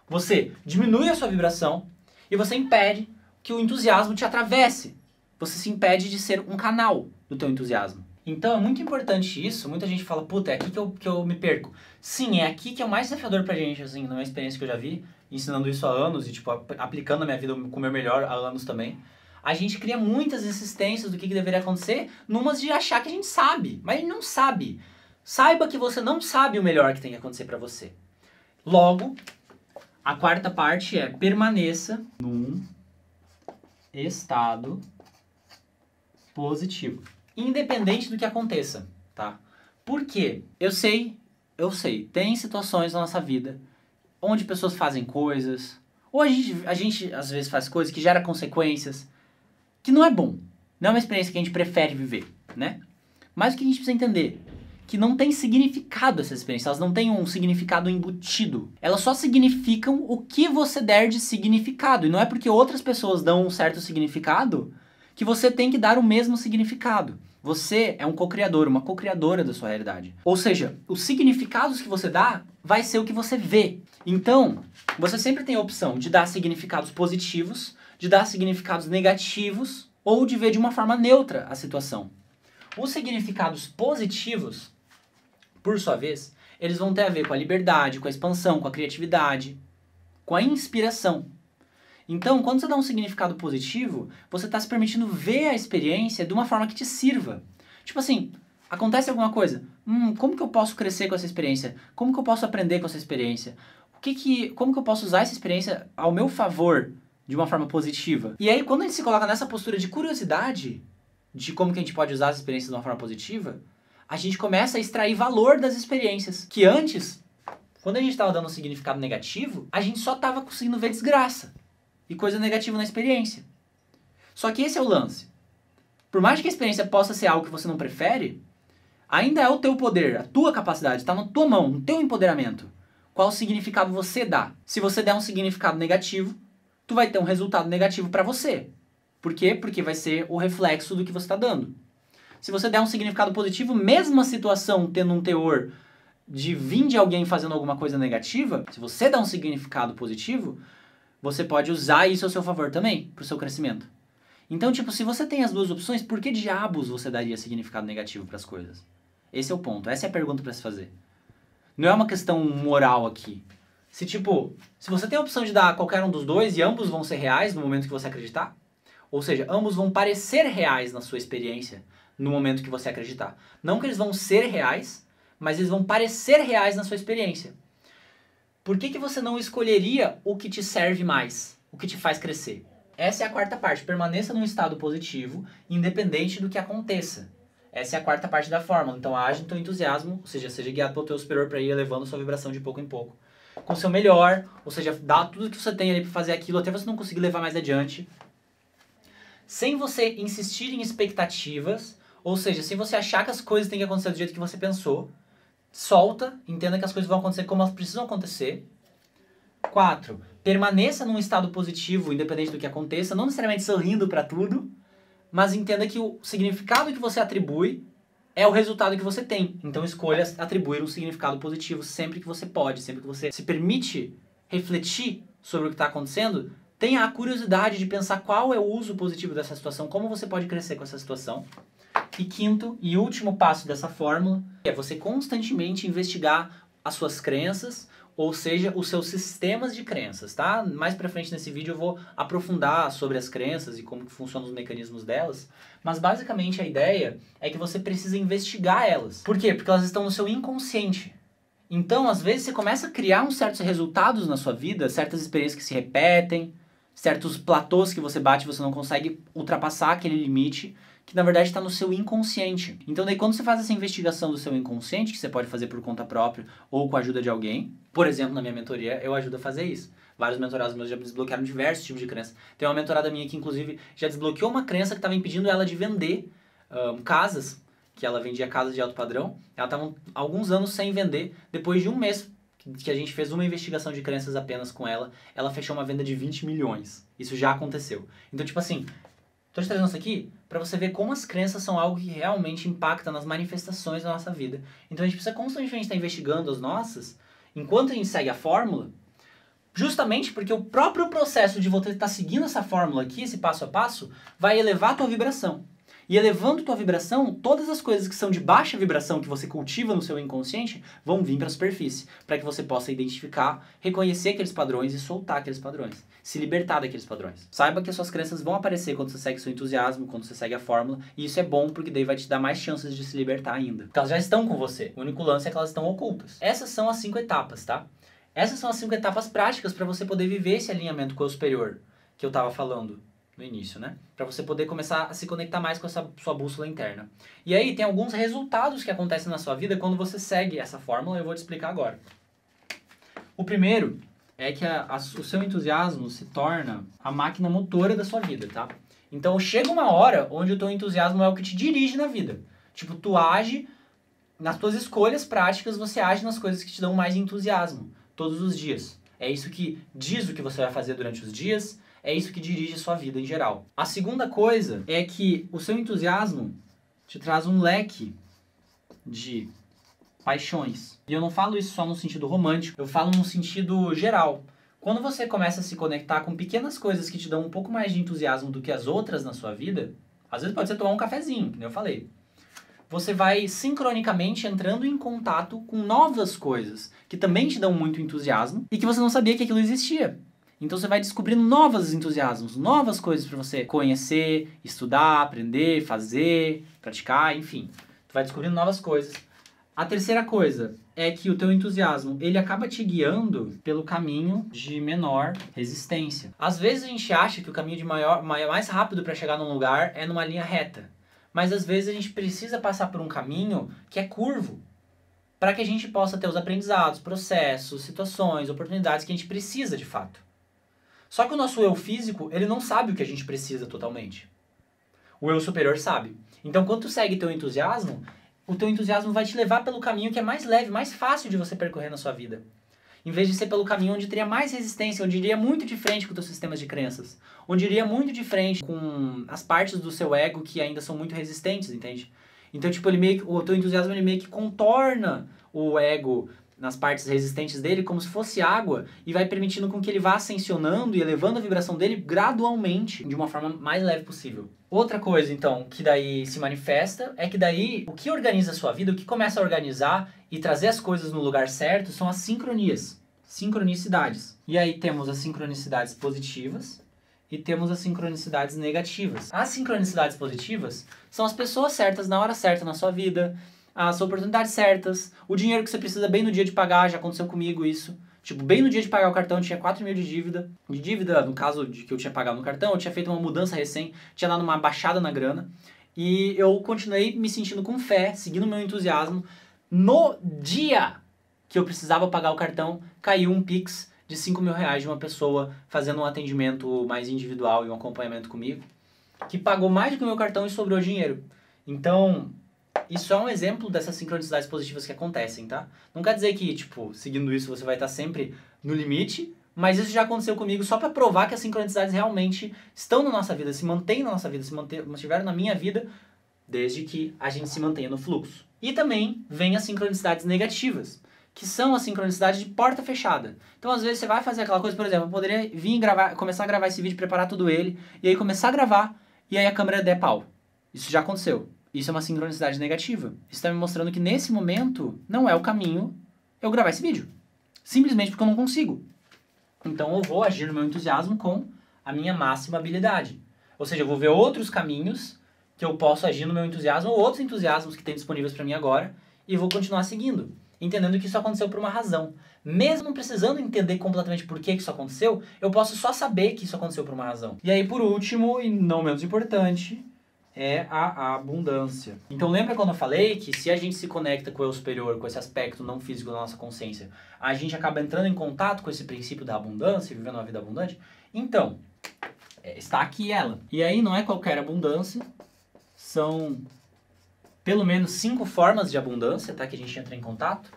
Você diminui a sua vibração e você impede que o entusiasmo te atravesse. Você se impede de ser um canal do teu entusiasmo. Então, é muito importante isso. Muita gente fala, puta, é aqui que eu me perco. Sim, é aqui que é o mais desafiador pra gente, assim, na minha experiência que eu já vi, ensinando isso há anos e, tipo, aplicando na minha vida com o meu melhor há anos também. A gente cria muitas insistências do que deveria acontecer, numas de achar que a gente sabe, mas a gente não sabe. Saiba que você não sabe o melhor que tem que acontecer pra você. Logo, a quarta parte é permaneça num estado positivo, independente do que aconteça, tá? Por quê? Eu sei, tem situações na nossa vida onde pessoas fazem coisas, ou a gente às vezes faz coisas que geram consequências, que não é bom, não é uma experiência que a gente prefere viver, né? Mas o que a gente precisa entender? Que não tem significado essas experiências, elas não têm um significado embutido. Elas só significam o que você der de significado, e não é porque outras pessoas dão um certo significado que você tem que dar o mesmo significado. Você é um co-criador, uma co-criadora da sua realidade. Ou seja, os significados que você dá vai ser o que você vê. Então, você sempre tem a opção de dar significados positivos, de dar significados negativos ou de ver de uma forma neutra a situação. Os significados positivos, por sua vez, eles vão ter a ver com a liberdade, com a expansão, com a criatividade, com a inspiração. Então, quando você dá um significado positivo, você está se permitindo ver a experiência de uma forma que te sirva. Tipo assim, acontece alguma coisa, como que eu posso crescer com essa experiência? Como que eu posso aprender com essa experiência? Como que eu posso usar essa experiência ao meu favor de uma forma positiva? E aí, quando a gente se coloca nessa postura de curiosidade, de como que a gente pode usar as experiências de uma forma positiva, a gente começa a extrair valor das experiências. Que antes, quando a gente estava dando um significado negativo, a gente só estava conseguindo ver desgraça e coisa negativa na experiência. Só que esse é o lance. Por mais que a experiência possa ser algo que você não prefere, ainda é o teu poder, a tua capacidade, está na tua mão, no teu empoderamento. Qual significado você dá? Se você der um significado negativo, tu vai ter um resultado negativo para você. Por quê? Porque vai ser o reflexo do que você está dando. Se você der um significado positivo, mesmo a situação tendo um teor de vir de alguém fazendo alguma coisa negativa, se você dá um significado positivo, você pode usar isso a seu favor também, para o seu crescimento. Então, tipo, se você tem as duas opções, por que diabos você daria significado negativo para as coisas? Esse é o ponto, essa é a pergunta para se fazer. Não é uma questão moral aqui. Se você tem a opção de dar qualquer um dos dois e ambos vão ser reais no momento que você acreditar, ou seja, ambos vão parecer reais na sua experiência no momento que você acreditar. Não que eles vão ser reais, mas eles vão parecer reais na sua experiência. Por que você não escolheria o que te serve mais? O que te faz crescer? Essa é a quarta parte. Permaneça num estado positivo, independente do que aconteça. Essa é a quarta parte da fórmula. Então, age no teu entusiasmo, ou seja, seja guiado pelo teu superior para ir elevando a sua vibração de pouco em pouco. Com o seu melhor, ou seja, dá tudo que você tem ali para fazer aquilo, até você não conseguir levar mais adiante. Sem você insistir em expectativas, ou seja, sem você achar que as coisas têm que acontecer do jeito que você pensou. Solta, entenda que as coisas vão acontecer como elas precisam acontecer. 4. Permaneça num estado positivo, independente do que aconteça, não necessariamente sorrindo para tudo, mas entenda que o significado que você atribui é o resultado que você tem. Então escolha atribuir um significado positivo sempre que você pode, sempre que você se permite refletir sobre o que está acontecendo, tenha a curiosidade de pensar qual é o uso positivo dessa situação, como você pode crescer com essa situação. E quinto e último passo dessa fórmula é você constantemente investigar as suas crenças, ou seja, os seus sistemas de crenças, tá? Mais pra frente nesse vídeo eu vou aprofundar sobre as crenças e como que funcionam os mecanismos delas, mas basicamente a ideia é que você precisa investigar elas. Por quê? Porque elas estão no seu inconsciente. Então, às vezes, você começa a criar uns certos resultados na sua vida, certas experiências que se repetem, certos platôs que você bate e você não consegue ultrapassar aquele limite, que na verdade está no seu inconsciente. Então daí quando você faz essa investigação do seu inconsciente, que você pode fazer por conta própria ou com a ajuda de alguém, por exemplo, na minha mentoria eu ajudo a fazer isso. Vários mentorados meus já desbloquearam diversos tipos de crenças. Tem uma mentorada minha que inclusive já desbloqueou uma crença que estava impedindo ela de vender casas, que ela vendia casas de alto padrão. Ela estava alguns anos sem vender. Depois de um mês que a gente fez uma investigação de crenças apenas com ela, ela fechou uma venda de 20 milhões. Isso já aconteceu. Então, tipo assim, tô te trazendo isso aqui pra você ver como as crenças são algo que realmente impacta nas manifestações da nossa vida. Então a gente precisa constantemente estar investigando as nossas, enquanto a gente segue a fórmula, justamente porque o próprio processo de você estar seguindo essa fórmula aqui, esse passo a passo, vai elevar a tua vibração. E elevando tua vibração, todas as coisas que são de baixa vibração que você cultiva no seu inconsciente vão vir para a superfície, para que você possa identificar, reconhecer aqueles padrões e soltar aqueles padrões, se libertar daqueles padrões. Saiba que as suas crenças vão aparecer quando você segue seu entusiasmo, quando você segue a fórmula, e isso é bom porque daí vai te dar mais chances de se libertar ainda. Porque elas já estão com você, o único lance é que elas estão ocultas. Essas são as 5 etapas, tá? Essas são as 5 etapas práticas para você poder viver esse alinhamento com o eu superior que eu estava falando no início, né? Para você poder começar a se conectar mais com essa sua bússola interna. E aí tem alguns resultados que acontecem na sua vida quando você segue essa fórmula, eu vou te explicar agora. O primeiro é que o seu entusiasmo se torna a máquina motora da sua vida, tá? Então chega uma hora onde o teu entusiasmo é o que te dirige na vida. Tipo, tu age nas tuas escolhas práticas, você age nas coisas que te dão mais entusiasmo todos os dias. É isso que diz o que você vai fazer durante os dias, é isso que dirige a sua vida em geral. A segunda coisa é que o seu entusiasmo te traz um leque de paixões. E eu não falo isso só no sentido romântico, eu falo no sentido geral. Quando você começa a se conectar com pequenas coisas que te dão um pouco mais de entusiasmo do que as outras na sua vida, às vezes pode ser tomar um cafezinho, como eu falei. Você vai sincronicamente entrando em contato com novas coisas que também te dão muito entusiasmo e que você não sabia que aquilo existia. Então você vai descobrindo novos entusiasmos, novas coisas para você conhecer, estudar, aprender, fazer, praticar, enfim. Tu vai descobrindo novas coisas. A terceira coisa é que o teu entusiasmo, ele acaba te guiando pelo caminho de menor resistência. Às vezes a gente acha que o caminho de mais rápido para chegar num lugar é numa linha reta. Mas às vezes a gente precisa passar por um caminho que é curvo, para que a gente possa ter os aprendizados, processos, situações, oportunidades que a gente precisa de fato. Só que o nosso eu físico, ele não sabe o que a gente precisa totalmente. O eu superior sabe. Então, quando tu segue teu entusiasmo, o teu entusiasmo vai te levar pelo caminho que é mais leve, mais fácil de você percorrer na sua vida. Em vez de ser pelo caminho onde teria mais resistência, onde iria muito de frente com os teus sistemas de crenças. Onde iria muito de frente com as partes do seu ego que ainda são muito resistentes, entende? Então, tipo, o teu entusiasmo ele meio que contorna o ego nas partes resistentes dele como se fosse água e vai permitindo com que ele vá ascensionando e elevando a vibração dele gradualmente, de uma forma mais leve possível. Outra coisa, então, que daí se manifesta é que daí o que organiza a sua vida, o que começa a organizar e trazer as coisas no lugar certo são as sincronias, sincronicidades. E aí temos as sincronicidades positivas e temos as sincronicidades negativas. As sincronicidades positivas são as pessoas certas na hora certa na sua vida, as oportunidades certas, o dinheiro que você precisa bem no dia de pagar, já aconteceu comigo isso. Tipo, bem no dia de pagar o cartão, eu tinha 4 mil de dívida. De dívida, no caso de que eu tinha pagado no cartão, eu tinha feito uma mudança recém, tinha dado uma baixada na grana. E eu continuei me sentindo com fé, seguindo o meu entusiasmo. No dia que eu precisava pagar o cartão, caiu um Pix de 5 mil reais de uma pessoa fazendo um atendimento mais individual e um acompanhamento comigo, que pagou mais do que o meu cartão e sobrou dinheiro. Então, isso é um exemplo dessas sincronicidades positivas que acontecem, tá? Não quer dizer que, tipo, seguindo isso você vai estar sempre no limite, mas isso já aconteceu comigo só para provar que as sincronicidades realmente estão na nossa vida, se mantêm na nossa vida, se mantiveram na minha vida, desde que a gente se mantenha no fluxo. E também vem as sincronicidades negativas, que são as sincronicidades de porta fechada. Então, às vezes, você vai fazer aquela coisa, por exemplo, eu poderia vir gravar, começar a gravar esse vídeo, preparar tudo ele, e aí começar a gravar, e aí a câmera der pau. Isso já aconteceu. Isso é uma sincronicidade negativa. Isso está me mostrando que nesse momento não é o caminho eu gravar esse vídeo. Simplesmente porque eu não consigo. Então eu vou agir no meu entusiasmo com a minha máxima habilidade. Ou seja, eu vou ver outros caminhos que eu posso agir no meu entusiasmo ou outros entusiasmos que tem disponíveis para mim agora e vou continuar seguindo, entendendo que isso aconteceu por uma razão. Mesmo não precisando entender completamente por que isso aconteceu, eu posso só saber que isso aconteceu por uma razão. E aí, por último, e não menos importante, é a abundância. Então lembra quando eu falei que se a gente se conecta com o eu superior, com esse aspecto não físico da nossa consciência, a gente acaba entrando em contato com esse princípio da abundância, vivendo uma vida abundante? Então, está aqui ela. E aí não é qualquer abundância, são pelo menos 5 formas de abundância, tá, que a gente entra em contato,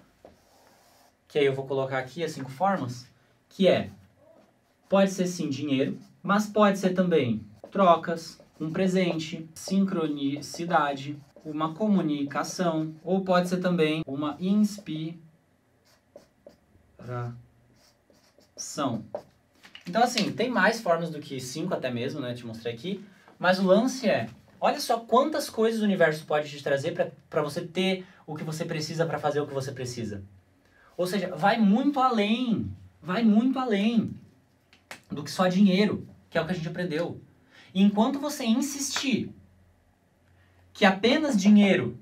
que aí eu vou colocar aqui as 5 formas, que é, pode ser sim dinheiro, mas pode ser também trocas, um presente, sincronicidade, uma comunicação, ou pode ser também uma inspiração. Então assim, tem mais formas do que 5 até mesmo, né, te mostrei aqui, mas o lance é, olha só quantas coisas o universo pode te trazer para você ter o que você precisa para fazer o que você precisa. Ou seja, vai muito além do que só dinheiro, que é o que a gente aprendeu. E enquanto você insistir que apenas dinheiro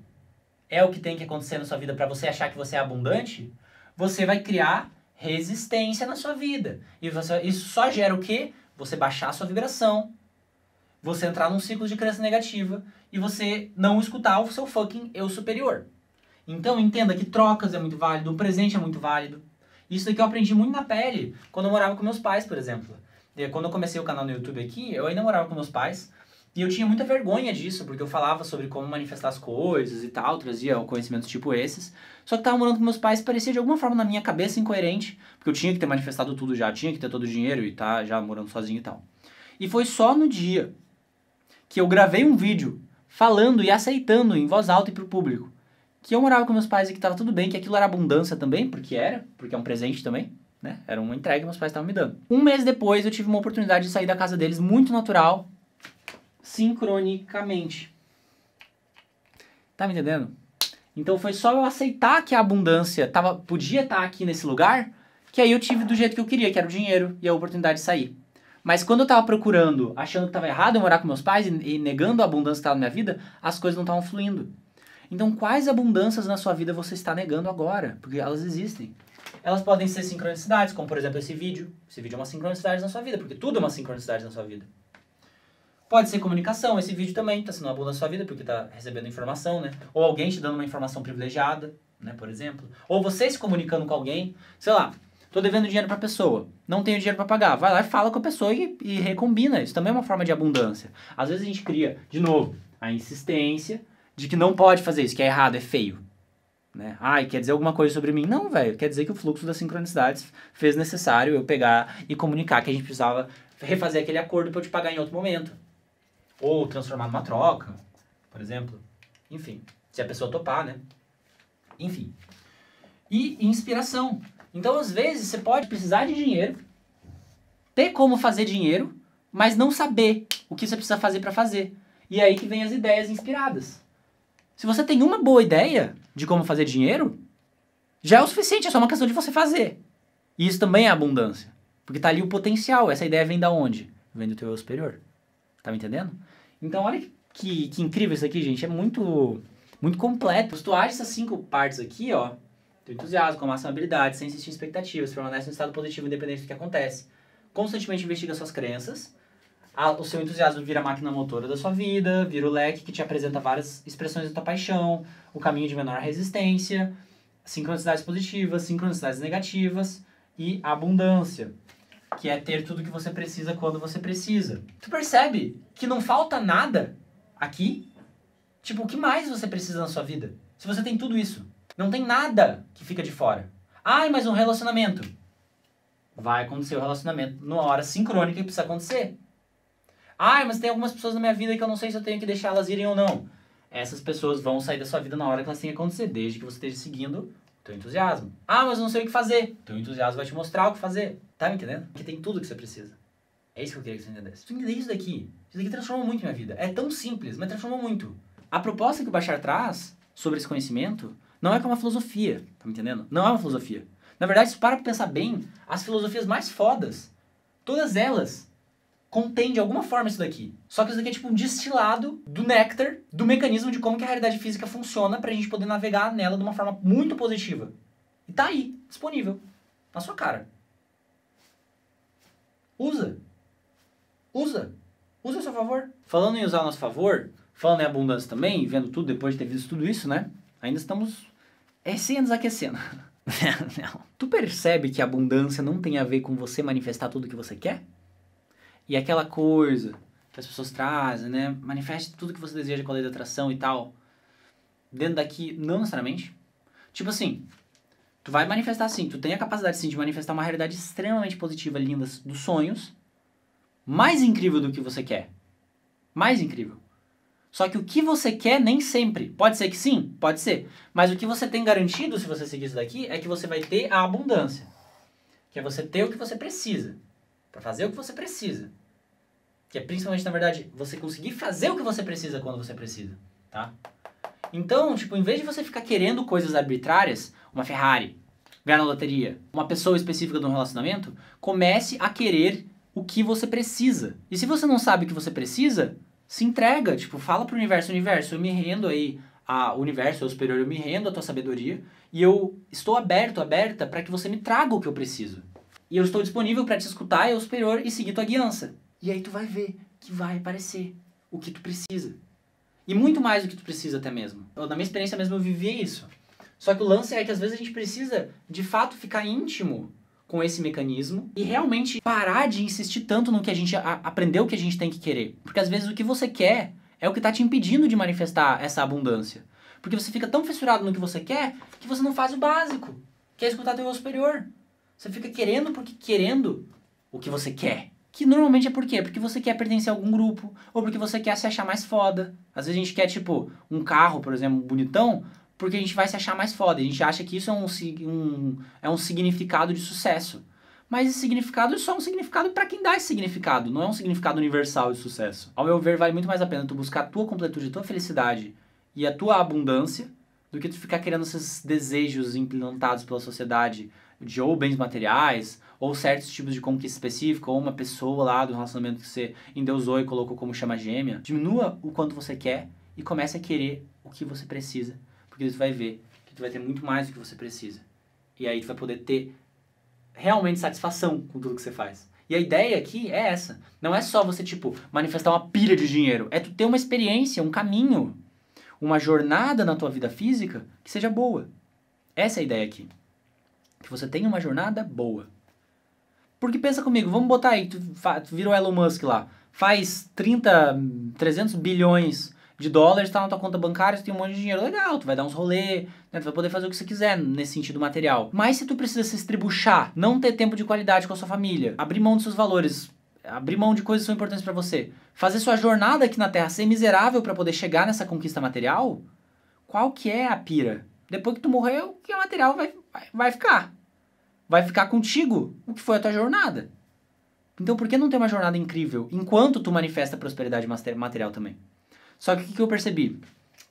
é o que tem que acontecer na sua vida para você achar que você é abundante, você vai criar resistência na sua vida. E isso só gera o quê? Você baixar a sua vibração, você entrar num ciclo de crença negativa e você não escutar o seu fucking eu superior. Então entenda que trocas é muito válido, o presente é muito válido. Isso daqui eu aprendi muito na pele, quando eu morava com meus pais, por exemplo. Quando eu comecei o canal no YouTube aqui, eu ainda morava com meus pais, e eu tinha muita vergonha disso, porque eu falava sobre como manifestar as coisas e tal, trazia conhecimentos tipo esses. Só que tava morando com meus pais, parecia de alguma forma na minha cabeça incoerente, porque eu tinha que ter manifestado tudo já, tinha que ter todo o dinheiro e tá já morando sozinho e tal. E foi só no dia que eu gravei um vídeo falando e aceitando em voz alta e pro público que eu morava com meus pais e que tava tudo bem, que aquilo era abundância também, porque é um presente também, né? Era uma entrega que meus pais estavam me dando. Um mês depois eu tive uma oportunidade de sair da casa deles muito natural, sincronicamente. Tá me entendendo? Então foi só eu aceitar que a abundância podia estar aqui nesse lugar, que aí eu tive do jeito que eu queria, que era o dinheiro e a oportunidade de sair. Mas quando eu tava procurando, achando que tava errado eu morar com meus pais e negando a abundância que tava na minha vida, as coisas não estavam fluindo. Então quais abundâncias na sua vida você está negando agora? Porque elas existem. Elas podem ser sincronicidades, como por exemplo esse vídeo. Esse vídeo é uma sincronicidade na sua vida, porque tudo é uma sincronicidade na sua vida. Pode ser comunicação, esse vídeo também está sendo uma abundância na sua vida, porque está recebendo informação, né? Ou alguém te dando uma informação privilegiada, né, por exemplo. Ou você se comunicando com alguém, sei lá, tô devendo dinheiro pra pessoa, não tenho dinheiro para pagar. Vai lá e fala com a pessoa e recombina. Isso também é uma forma de abundância. Às vezes a gente cria, de novo, a insistência de que não pode fazer isso, que é errado, é feio. Né? Ai, quer dizer alguma coisa sobre mim? Não, velho. Quer dizer que o fluxo das sincronicidades fez necessário eu pegar e comunicar que a gente precisava refazer aquele acordo para eu te pagar em outro momento. Ou transformar numa troca, por exemplo. Enfim, se a pessoa topar, né? Enfim. E inspiração. Então, às vezes, você pode precisar de dinheiro, ter como fazer dinheiro, mas não saber o que você precisa fazer para fazer. E aí que vem as ideias inspiradas. Se você tem uma boa ideia de como fazer dinheiro, já é o suficiente, é só uma questão de você fazer. E isso também é abundância. Porque tá ali o potencial, essa ideia vem da onde? Vem do teu eu superior. Tá me entendendo? Então olha que incrível isso aqui, gente. É muito, muito completo. Se tu age essas 5 partes aqui, ó, teu entusiasmo, com a máxima habilidade, sem insistir em expectativas, permanece no estado positivo independente do que acontece. Constantemente investiga suas crenças. O seu entusiasmo vira a máquina motora da sua vida, vira o leque que te apresenta várias expressões da tua paixão, o caminho de menor resistência, sincronicidades positivas, sincronicidades negativas e abundância, que é ter tudo que você precisa quando você precisa. Tu percebe que não falta nada aqui? Tipo, o que mais você precisa na sua vida? Se você tem tudo isso, não tem nada que fica de fora. Ai, mas um relacionamento. Vai acontecer o relacionamento numa hora sincrônica que precisa acontecer. Ai, mas tem algumas pessoas na minha vida que eu não sei se eu tenho que deixar elas irem ou não. Essas pessoas vão sair da sua vida na hora que elas têm que acontecer, desde que você esteja seguindo o teu entusiasmo. Ah, mas eu não sei o que fazer. Teu entusiasmo vai te mostrar o que fazer. Tá me entendendo? Porque tem tudo que você precisa. É isso que eu queria que você entendesse. Se tu entender isso daqui transformou muito minha vida. É tão simples, mas transformou muito. A proposta que o Bashar traz sobre esse conhecimento não é que é uma filosofia, tá me entendendo? Não é uma filosofia. Na verdade, se para pra pensar bem, as filosofias mais fodas, todas elas contém de alguma forma isso daqui. Só que isso daqui é tipo um destilado do néctar, do mecanismo de como que a realidade física funciona pra gente poder navegar nela de uma forma muito positiva. E tá aí, disponível, na sua cara. Usa. Usa. Usa a seu favor. Falando em usar a nosso favor, falando em abundância também, vendo tudo depois de ter visto tudo isso, né? Ainda estamos nos aquecendo. Não. Tu percebe que a abundância não tem a ver com você manifestar tudo que você quer? E aquela coisa que as pessoas trazem, né? Manifeste tudo que você deseja com a lei da atração e tal. Dentro daqui, não necessariamente. Tipo assim, Tu vai manifestar sim, tu tem a capacidade sim de manifestar uma realidade extremamente positiva, linda, dos sonhos, mais incrível do que você quer. Mais incrível. Só que o que você quer nem sempre. Pode ser que sim, pode ser. Mas o que você tem garantido se você seguir isso daqui é que você vai ter a abundância. Que é você ter o que você precisa. Pra fazer o que você precisa. Que é principalmente, na verdade, você conseguir fazer o que você precisa quando você precisa. Tá? Então, tipo, em vez de você ficar querendo coisas arbitrárias, uma Ferrari, ganhar na loteria, uma pessoa específica de um relacionamento, comece a querer o que você precisa. E se você não sabe o que você precisa, se entrega. Tipo, fala pro universo, eu me rendo aí ao universo, ao superior, eu me rendo à tua sabedoria e eu estou aberta para que você me traga o que eu preciso. E eu estou disponível para te escutar, eu superior, e seguir tua guiança. E aí tu vai ver que vai aparecer o que tu precisa. E muito mais do que tu precisa até mesmo. Na minha experiência mesmo eu vivi isso. Só que o lance é que às vezes a gente precisa, de fato, ficar íntimo com esse mecanismo e realmente parar de insistir tanto no que a gente aprendeu que a gente tem que querer. Porque às vezes o que você quer é o que está te impedindo de manifestar essa abundância. Porque você fica tão fissurado no que você quer que você não faz o básico, que é escutar teu eu superior. Você fica querendo porque querendo o que você quer. Que normalmente é por quê? Porque você quer pertencer a algum grupo, ou porque você quer se achar mais foda. Às vezes a gente quer, tipo, um carro, por exemplo, bonitão, porque a gente vai se achar mais foda. A gente acha que isso é um significado de sucesso. Mas esse significado é só um significado para quem dá esse significado. Não é um significado universal de sucesso. Ao meu ver, vale muito mais a pena tu buscar a tua completude, a tua felicidade e a tua abundância do que tu ficar querendo esses desejos implantados pela sociedade de ou bens materiais, ou certos tipos de conquista específica, ou uma pessoa lá do relacionamento que você endeusou e colocou como chama gêmea. Diminua o quanto você quer e comece a querer o que você precisa. Porque tu vai ver que tu vai ter muito mais do que você precisa. E aí tu vai poder ter realmente satisfação com tudo que você faz. E a ideia aqui é essa. Não é só você, tipo, manifestar uma pilha de dinheiro. É tu ter uma experiência, um caminho, uma jornada na tua vida física que seja boa. Essa é a ideia aqui. Que você tenha uma jornada boa. Porque pensa comigo, vamos botar aí, tu vira o Elon Musk lá, faz 300 bilhões de dólares, tá na tua conta bancária, você tem um monte de dinheiro, legal, tu vai dar uns rolê, né, tu vai poder fazer o que você quiser nesse sentido material. Mas se tu precisa se estribuchar, não ter tempo de qualidade com a sua família, abrir mão dos seus valores, abrir mão de coisas que são importantes pra você, fazer sua jornada aqui na Terra ser miserável pra poder chegar nessa conquista material, qual que é a pira? Depois que tu morrer, o que é material vai ficar. Vai ficar contigo o que foi a tua jornada. Então por que não ter uma jornada incrível enquanto tu manifesta prosperidade material também? Só que o que eu percebi?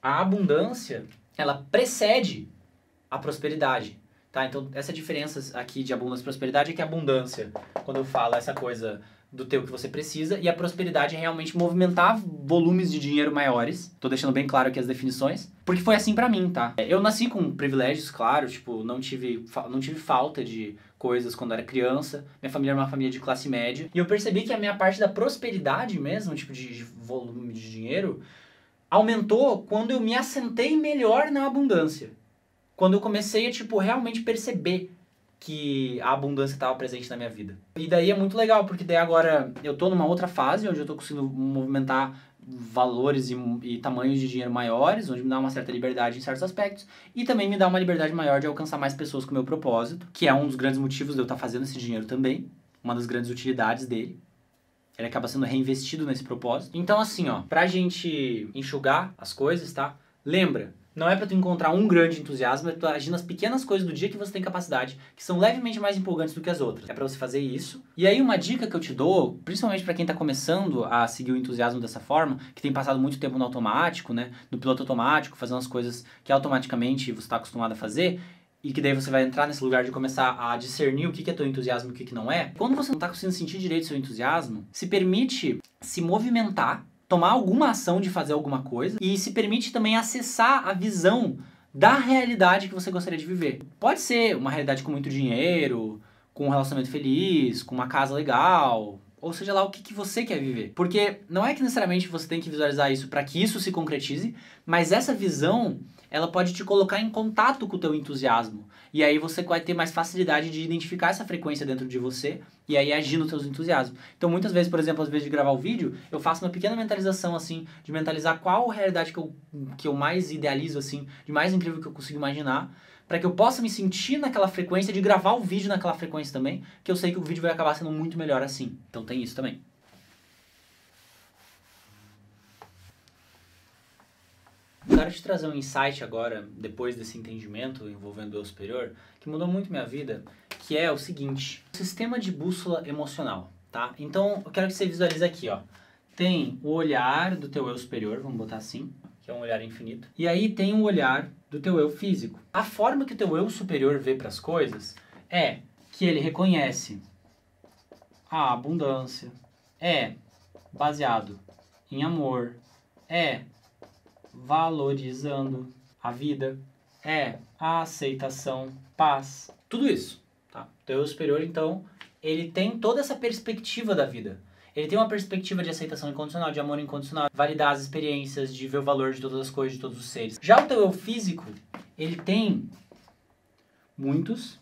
A abundância, ela precede a prosperidade. Tá? Então essa diferença aqui de abundância e prosperidade é que a abundância, quando eu falo essa coisa do ter o que você precisa, e a prosperidade é realmente movimentar volumes de dinheiro maiores. Tô deixando bem claro aqui as definições, porque foi assim pra mim, tá? Eu nasci com privilégios, claro, tipo, não tive falta de coisas quando era criança. Minha família era uma família de classe média, e eu percebi que a minha parte da prosperidade mesmo, tipo, de volume de dinheiro, aumentou quando eu me assentei melhor na abundância. Quando eu comecei a, tipo, realmente perceber que a abundância estava presente na minha vida. E daí é muito legal, porque daí agora eu tô numa outra fase, onde eu tô conseguindo movimentar valores e tamanhos de dinheiro maiores, onde me dá uma certa liberdade em certos aspectos, e também me dá uma liberdade maior de alcançar mais pessoas com o meu propósito, que é um dos grandes motivos de eu estar fazendo esse dinheiro também, uma das grandes utilidades dele. Ele acaba sendo reinvestido nesse propósito. Então assim, ó, pra gente enxugar as coisas, tá? Lembra, não é pra tu encontrar um grande entusiasmo, é tu agir nas pequenas coisas do dia que você tem capacidade, que são levemente mais empolgantes do que as outras. É pra você fazer isso. E aí uma dica que eu te dou, principalmente pra quem tá começando a seguir o entusiasmo dessa forma, que tem passado muito tempo no automático, né, no piloto automático, fazendo as coisas que automaticamente você tá acostumado a fazer, e que daí você vai entrar nesse lugar de começar a discernir o que é teu entusiasmo e o que não é. Quando você não tá conseguindo sentir direito o seu entusiasmo, se permite se movimentar, tomar alguma ação de fazer alguma coisa e se permite também acessar a visão da realidade que você gostaria de viver. Pode ser uma realidade com muito dinheiro, com um relacionamento feliz, com uma casa legal, ou seja lá o que você quer viver. Porque não é que necessariamente você tem que visualizar isso para que isso se concretize, mas essa visão, ela pode te colocar em contato com o teu entusiasmo. E aí você vai ter mais facilidade de identificar essa frequência dentro de você e aí agir nos teus entusiasmos. Então muitas vezes, por exemplo, às vezes de gravar o vídeo, eu faço uma pequena mentalização assim, de mentalizar qual realidade que eu mais idealizo assim, de mais incrível que eu consigo imaginar, para que eu possa me sentir naquela frequência, de gravar o vídeo naquela frequência também, que eu sei que o vídeo vai acabar sendo muito melhor assim. Então tem isso também. Eu quero te trazer um insight agora, depois desse entendimento envolvendo o eu superior, que mudou muito minha vida, que é o seguinte: sistema de bússola emocional, tá? Então, eu quero que você visualize aqui, ó. Tem o olhar do teu eu superior, vamos botar assim, que é um olhar infinito. E aí tem o olhar do teu eu físico. A forma que o teu eu superior vê para as coisas é que ele reconhece a abundância, é baseado em amor, é valorizando a vida, é a aceitação, paz, tudo isso, tá? O teu eu superior, então, ele tem toda essa perspectiva da vida. Ele tem uma perspectiva de aceitação incondicional, de amor incondicional, validar as experiências, de ver o valor de todas as coisas, de todos os seres. Já o teu eu físico, ele tem muitos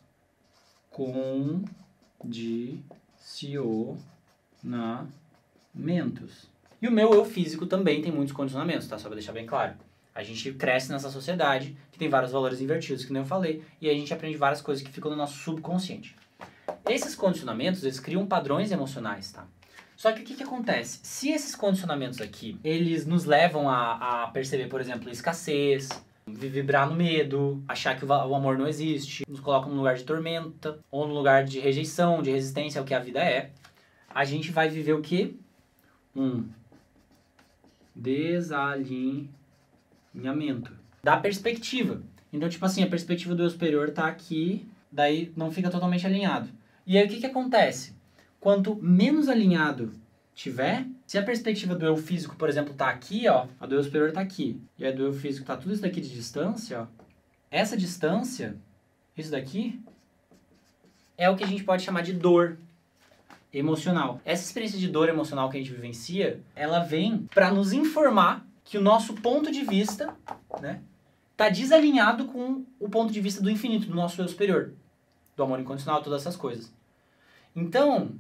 condicionamentos. E o meu eu físico também tem muitos condicionamentos, tá? Só pra deixar bem claro. A gente cresce nessa sociedade que tem vários valores invertidos, que nem eu falei, e a gente aprende várias coisas que ficam no nosso subconsciente. Esses condicionamentos, eles criam padrões emocionais, tá? Só que o que acontece? Se esses condicionamentos aqui, eles nos levam a perceber, por exemplo, escassez, vibrar no medo, achar que o amor não existe, nos colocam no lugar de tormenta, ou no lugar de rejeição, de resistência ao que a vida é, a gente vai viver o quê? Um desalinhamento da perspectiva. Então, tipo assim, a perspectiva do eu superior tá aqui, daí não fica totalmente alinhado. E aí o que acontece? Quanto menos alinhado tiver, se a perspectiva do eu físico, por exemplo, tá aqui, ó, a do eu superior tá aqui, e a do eu físico tá tudo isso daqui de distância, ó, essa distância, isso daqui, é o que a gente pode chamar de dor emocional. Essa experiência de dor emocional que a gente vivencia, ela vem para nos informar que o nosso ponto de vista, né, tá desalinhado com o ponto de vista do infinito, do nosso eu superior, do amor incondicional, todas essas coisas. Então,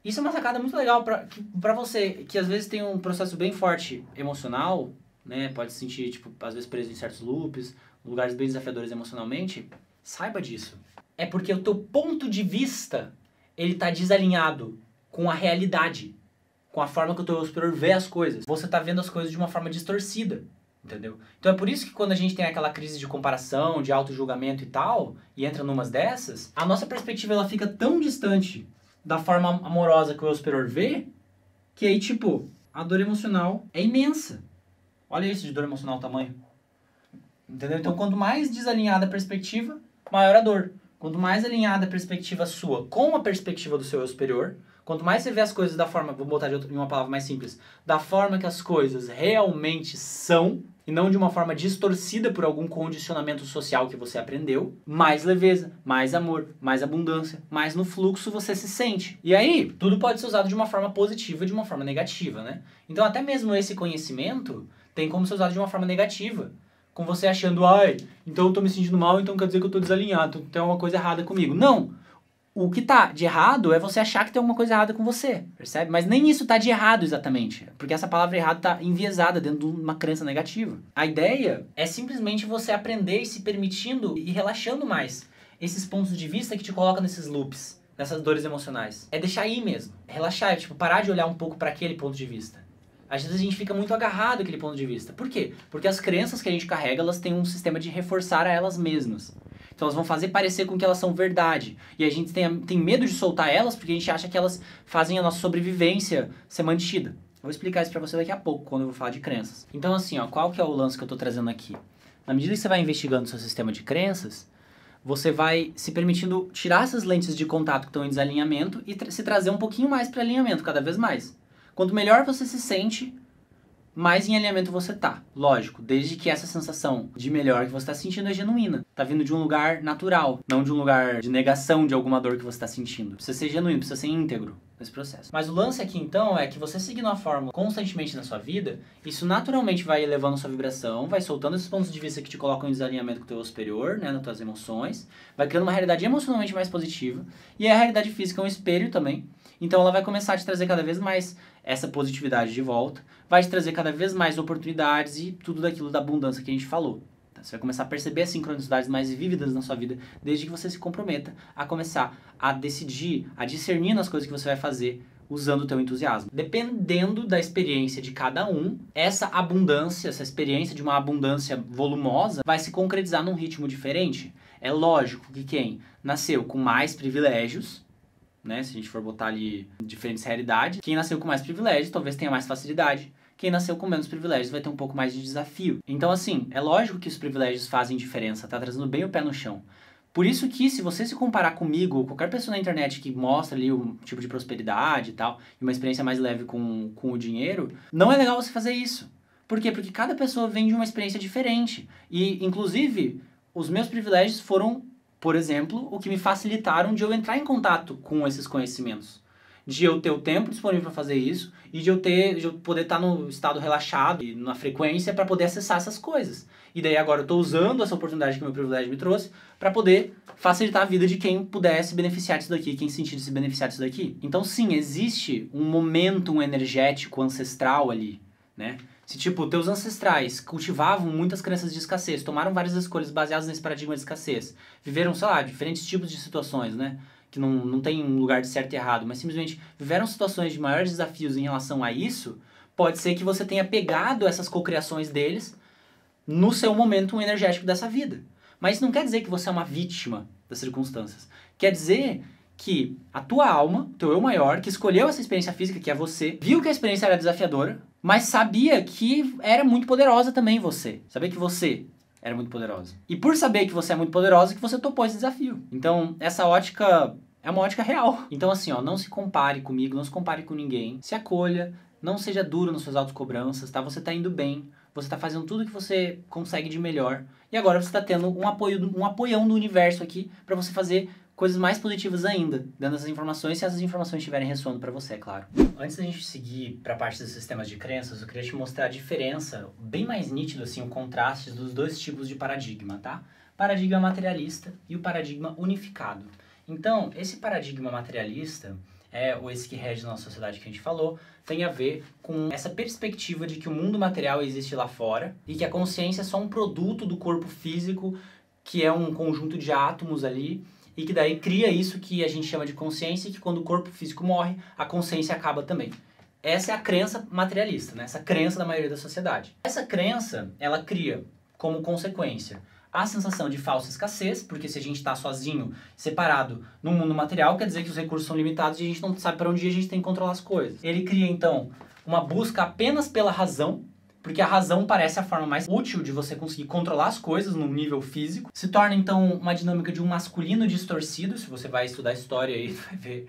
isso é uma sacada muito legal pra você, que às vezes tem um processo bem forte emocional, né, pode se sentir, tipo, às vezes preso em certos loops, lugares bem desafiadores emocionalmente. Saiba disso. É porque o teu ponto de vista, ele tá desalinhado com a realidade, com a forma que o teu eu superior vê as coisas. Você tá vendo as coisas de uma forma distorcida, entendeu? Então é por isso que quando a gente tem aquela crise de comparação, de auto-julgamento e tal, e entra numas dessas, a nossa perspectiva ela fica tão distante da forma amorosa que o eu superior vê, que aí, tipo, a dor emocional é imensa. Olha isso de dor emocional, o tamanho. Entendeu? Então, quanto mais desalinhada a perspectiva, maior a dor. Quanto mais alinhada a perspectiva sua com a perspectiva do seu eu superior, quanto mais você vê as coisas da forma, vou botar em uma palavra mais simples, da forma que as coisas realmente são, e não de uma forma distorcida por algum condicionamento social que você aprendeu, mais leveza, mais amor, mais abundância, mais no fluxo você se sente. E aí, tudo pode ser usado de uma forma positiva e de uma forma negativa, né? Então, até mesmo esse conhecimento tem como ser usado de uma forma negativa. Com você achando, ai, então eu tô me sentindo mal, então quer dizer que eu tô desalinhado, então tem alguma coisa errada comigo. Não! O que tá de errado é você achar que tem alguma coisa errada com você, percebe? Mas nem isso tá de errado exatamente, porque essa palavra errado tá enviesada dentro de uma crença negativa. A ideia é simplesmente você aprender e se permitindo e relaxando mais esses pontos de vista que te colocam nesses loops, nessas dores emocionais. É deixar ir mesmo, é relaxar, é tipo parar de olhar um pouco para aquele ponto de vista. Às vezes a gente fica muito agarrado àquele ponto de vista. Por quê? Porque as crenças que a gente carrega, elas têm um sistema de reforçar a elas mesmas. Então elas vão fazer parecer com que elas são verdade. E a gente tem medo de soltar elas porque a gente acha que elas fazem a nossa sobrevivência ser mantida. Vou explicar isso pra você daqui a pouco, quando eu vou falar de crenças. Então assim, ó, qual que é o lance que eu tô trazendo aqui? Na medida que você vai investigando o seu sistema de crenças, você vai se permitindo tirar essas lentes de contato que estão em desalinhamento e se trazer um pouquinho mais para alinhamento, cada vez mais. Quanto melhor você se sente, mais em alinhamento você tá. Lógico, desde que essa sensação de melhor que você tá sentindo é genuína. Tá vindo de um lugar natural, não de um lugar de negação de alguma dor que você tá sentindo. Precisa ser genuíno, precisa ser íntegro nesse processo. Mas o lance aqui então é que você seguindo a fórmula constantemente na sua vida, isso naturalmente vai elevando a sua vibração, vai soltando esses pontos de vista que te colocam em desalinhamento com o teu eu superior, né, nas tuas emoções, vai criando uma realidade emocionalmente mais positiva, e a realidade física é um espelho também. Então ela vai começar a te trazer cada vez mais essa positividade de volta, vai te trazer cada vez mais oportunidades e tudo daquilo da abundância que a gente falou, Você vai começar a perceber as sincronicidades mais vívidas na sua vida desde que você se comprometa a começar a decidir, a discernir nas coisas que você vai fazer usando o teu entusiasmo. Dependendo da experiência de cada um, essa abundância, essa experiência de uma abundância volumosa vai se concretizar num ritmo diferente. É lógico que quem nasceu com mais privilégios, né, se a gente for botar ali diferentes realidades, quem nasceu com mais privilégios talvez tenha mais facilidade. Quem nasceu com menos privilégios vai ter um pouco mais de desafio. Então, assim, é lógico que os privilégios fazem diferença, tá trazendo bem o pé no chão. Por isso que, se você se comparar comigo ou qualquer pessoa na internet que mostra ali um tipo de prosperidade e tal, e uma experiência mais leve com o dinheiro, não é legal você fazer isso. Por quê? Porque cada pessoa vem de uma experiência diferente. E, inclusive, os meus privilégios foram, por exemplo, o que me facilitaram de eu entrar em contato com esses conhecimentos. De eu ter o tempo disponível para fazer isso e de eu poder estar no estado relaxado e na frequência para poder acessar essas coisas. E daí agora eu estou usando essa oportunidade que o meu privilégio me trouxe para poder facilitar a vida de quem puder se beneficiar disso daqui, quem sentir de se beneficiar disso daqui. Então sim, existe um momento energético ancestral ali, né? Se tipo, teus ancestrais cultivavam muitas crenças de escassez, tomaram várias escolhas baseadas nesse paradigma de escassez, viveram, sei lá, diferentes tipos de situações, né? Que não tem um lugar de certo e errado, mas simplesmente viveram situações de maiores desafios em relação a isso, pode ser que você tenha pegado essas cocriações deles no seu momento energético dessa vida. Mas isso não quer dizer que você é uma vítima das circunstâncias. Quer dizer que a tua alma, teu eu maior, que escolheu essa experiência física, que é você, viu que a experiência era desafiadora, mas sabia que era muito poderosa também você. Sabia que você era muito poderosa. E por saber que você é muito poderosa, que você topou esse desafio. Então, essa ótica é uma ótica real. Então, assim, ó, não se compare comigo, não se compare com ninguém. Se acolha, não seja duro nas suas autocobranças, tá? Você tá indo bem, você tá fazendo tudo que você consegue de melhor. E agora você tá tendo um apoião do universo aqui pra você fazer coisas mais positivas ainda, dando essas informações, se essas informações estiverem ressoando para você, é claro. Antes da gente seguir para a parte dos sistemas de crenças, eu queria te mostrar a diferença, bem mais nítido, assim, o contraste dos dois tipos de paradigma, tá? Paradigma materialista e o paradigma unificado. Então, esse paradigma materialista, ou esse que rege na nossa sociedade que a gente falou, tem a ver com essa perspectiva de que o mundo material existe lá fora e que a consciência é só um produto do corpo físico, que é um conjunto de átomos ali, e que daí cria isso que a gente chama de consciência, e que quando o corpo físico morre, a consciência acaba também. Essa é a crença materialista, né? Essa crença da maioria da sociedade. Essa crença, ela cria como consequência a sensação de falsa escassez, porque se a gente está sozinho, separado no mundo material, quer dizer que os recursos são limitados e a gente não sabe para onde ir, a gente tem que controlar as coisas. Ele cria, então, uma busca apenas pela razão, porque a razão parece a forma mais útil de você conseguir controlar as coisas no nível físico. Se torna, então, uma dinâmica de um masculino distorcido. Se você vai estudar história aí, vai ver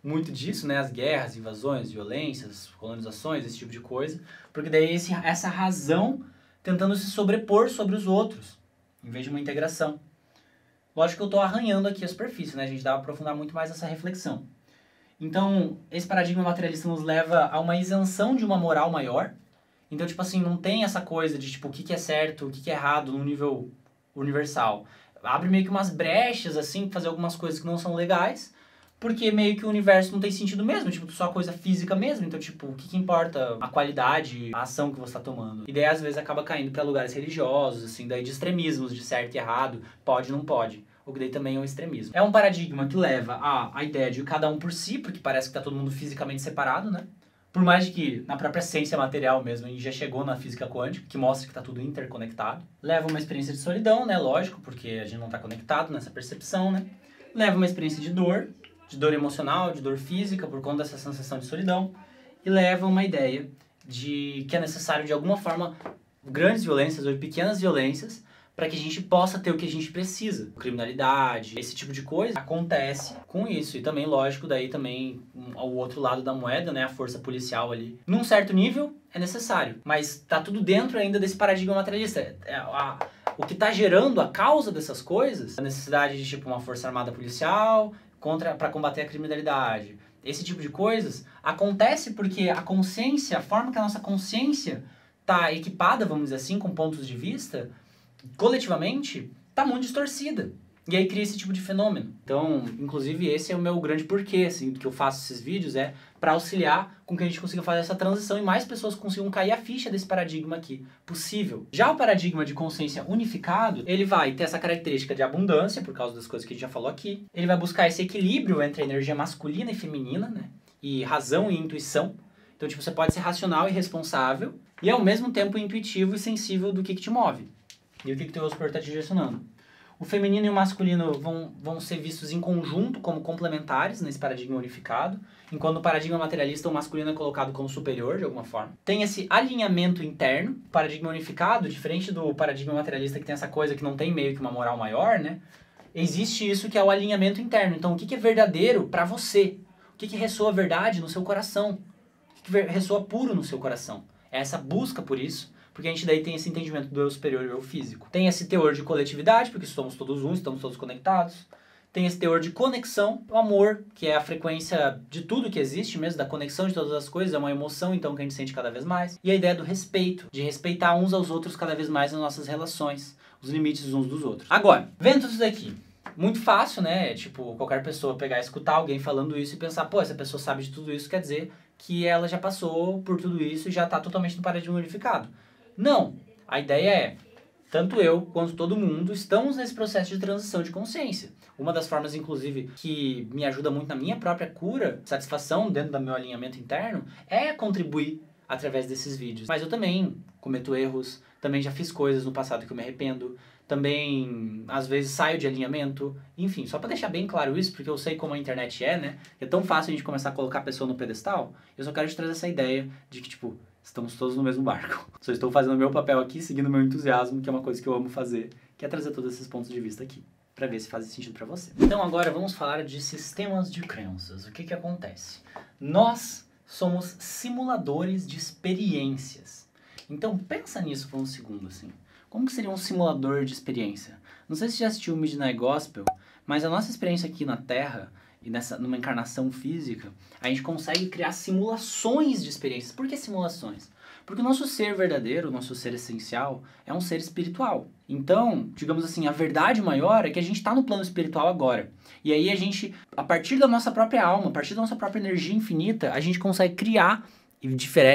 muito disso, né? As guerras, invasões, violências, colonizações, esse tipo de coisa. Porque daí essa razão tentando se sobrepor sobre os outros, em vez de uma integração. Lógico que eu estou arranhando aqui a superfície, né? A gente dá para aprofundar muito mais essa reflexão. Então, esse paradigma materialista nos leva a uma isenção de uma moral maior. Então, tipo assim, não tem essa coisa de, tipo, o que é certo, o que é errado no nível universal. Abre meio que umas brechas, assim, pra fazer algumas coisas que não são legais, porque meio que o universo não tem sentido mesmo, tipo, só coisa física mesmo. Então, tipo, o que importa? A qualidade, a ação que você tá tomando. E daí, às vezes, acaba caindo pra lugares religiosos, assim, daí de extremismos, de certo e errado, pode, não pode. O que daí também é um extremismo. É um paradigma que leva a ideia de cada um por si, porque parece que tá todo mundo fisicamente separado, né? Por mais de que na própria ciência material mesmo, a gente já chegou na física quântica, que mostra que está tudo interconectado. Leva uma experiência de solidão, né? Lógico, porque a gente não está conectado nessa percepção, né? Leva uma experiência de dor emocional, de dor física, por conta dessa sensação de solidão. E leva uma ideia de que é necessário, de alguma forma, grandes violências ou pequenas violências, para que a gente possa ter o que a gente precisa. Criminalidade, esse tipo de coisa acontece com isso. E também, lógico, daí também o outro lado da moeda, né, a força policial ali. Num certo nível, é necessário. Mas tá tudo dentro ainda desse paradigma materialista. O que tá gerando a causa dessas coisas, a necessidade de, tipo, uma força armada policial para combater a criminalidade. Esse tipo de coisas acontece porque a consciência, a forma que a nossa consciência tá equipada, vamos dizer assim, com pontos de vista, coletivamente, tá muito distorcida. E aí cria esse tipo de fenômeno. Então, inclusive, esse é o meu grande porquê, assim, que eu faço esses vídeos, é para auxiliar com que a gente consiga fazer essa transição e mais pessoas consigam cair a ficha desse paradigma aqui possível. Já o paradigma de consciência unificado, ele vai ter essa característica de abundância, por causa das coisas que a gente já falou aqui. Ele vai buscar esse equilíbrio entre a energia masculina e feminina, né? E razão e intuição. Então, tipo, você pode ser racional e responsável e, ao mesmo tempo, intuitivo e sensível do que te move. E o que o teu superior está te direcionando. O feminino e o masculino vão ser vistos em conjunto como complementares nesse paradigma unificado, enquanto no paradigma materialista o masculino é colocado como superior de alguma forma. Tem esse alinhamento interno, paradigma unificado, diferente do paradigma materialista que tem essa coisa que não tem meio que uma moral maior, né? Existe isso que é o alinhamento interno. Então, o que é verdadeiro para você? O que ressoa verdade no seu coração? O que ressoa puro no seu coração? É essa busca por isso. Porque a gente daí tem esse entendimento do eu superior e eu físico. Tem esse teor de coletividade, porque somos todos um, estamos todos conectados. Tem esse teor de conexão, o amor, que é a frequência de tudo que existe mesmo, da conexão de todas as coisas, é uma emoção então que a gente sente cada vez mais. E a ideia do respeito, de respeitar uns aos outros cada vez mais nas nossas relações, os limites uns dos outros. Agora, vendo tudo isso daqui, muito fácil, né? Tipo, qualquer pessoa pegar e escutar alguém falando isso e pensar, pô, essa pessoa sabe de tudo isso, quer dizer que ela já passou por tudo isso e já está totalmente no paradigma unificado. Não, a ideia é, tanto eu quanto todo mundo estamos nesse processo de transição de consciência. Uma das formas, inclusive, que me ajuda muito na minha própria cura, satisfação dentro do meu alinhamento interno, é contribuir através desses vídeos. Mas eu também cometo erros, também já fiz coisas no passado que eu me arrependo, também, às vezes, saio de alinhamento, enfim, só pra deixar bem claro isso, porque eu sei como a internet é, né? É tão fácil a gente começar a colocar a pessoa no pedestal, eu só quero te trazer essa ideia de que, tipo, estamos todos no mesmo barco. Só estou fazendo o meu papel aqui, seguindo o meu entusiasmo, que é uma coisa que eu amo fazer, que é trazer todos esses pontos de vista aqui, pra ver se faz sentido pra você. Então agora vamos falar de sistemas de crenças. O que acontece? Nós somos simuladores de experiências. Então pensa nisso por um segundo, assim. Como que seria um simulador de experiência? Não sei se você já assistiu o Midnight Gospel, mas a nossa experiência aqui na Terra, e numa encarnação física, a gente consegue criar simulações de experiências. Por que simulações? Porque o nosso ser verdadeiro, o nosso ser essencial, é um ser espiritual. Então, digamos assim, a verdade maior é que a gente está no plano espiritual agora. E aí a gente, a partir da nossa própria alma, a partir da nossa própria energia infinita, a gente consegue criar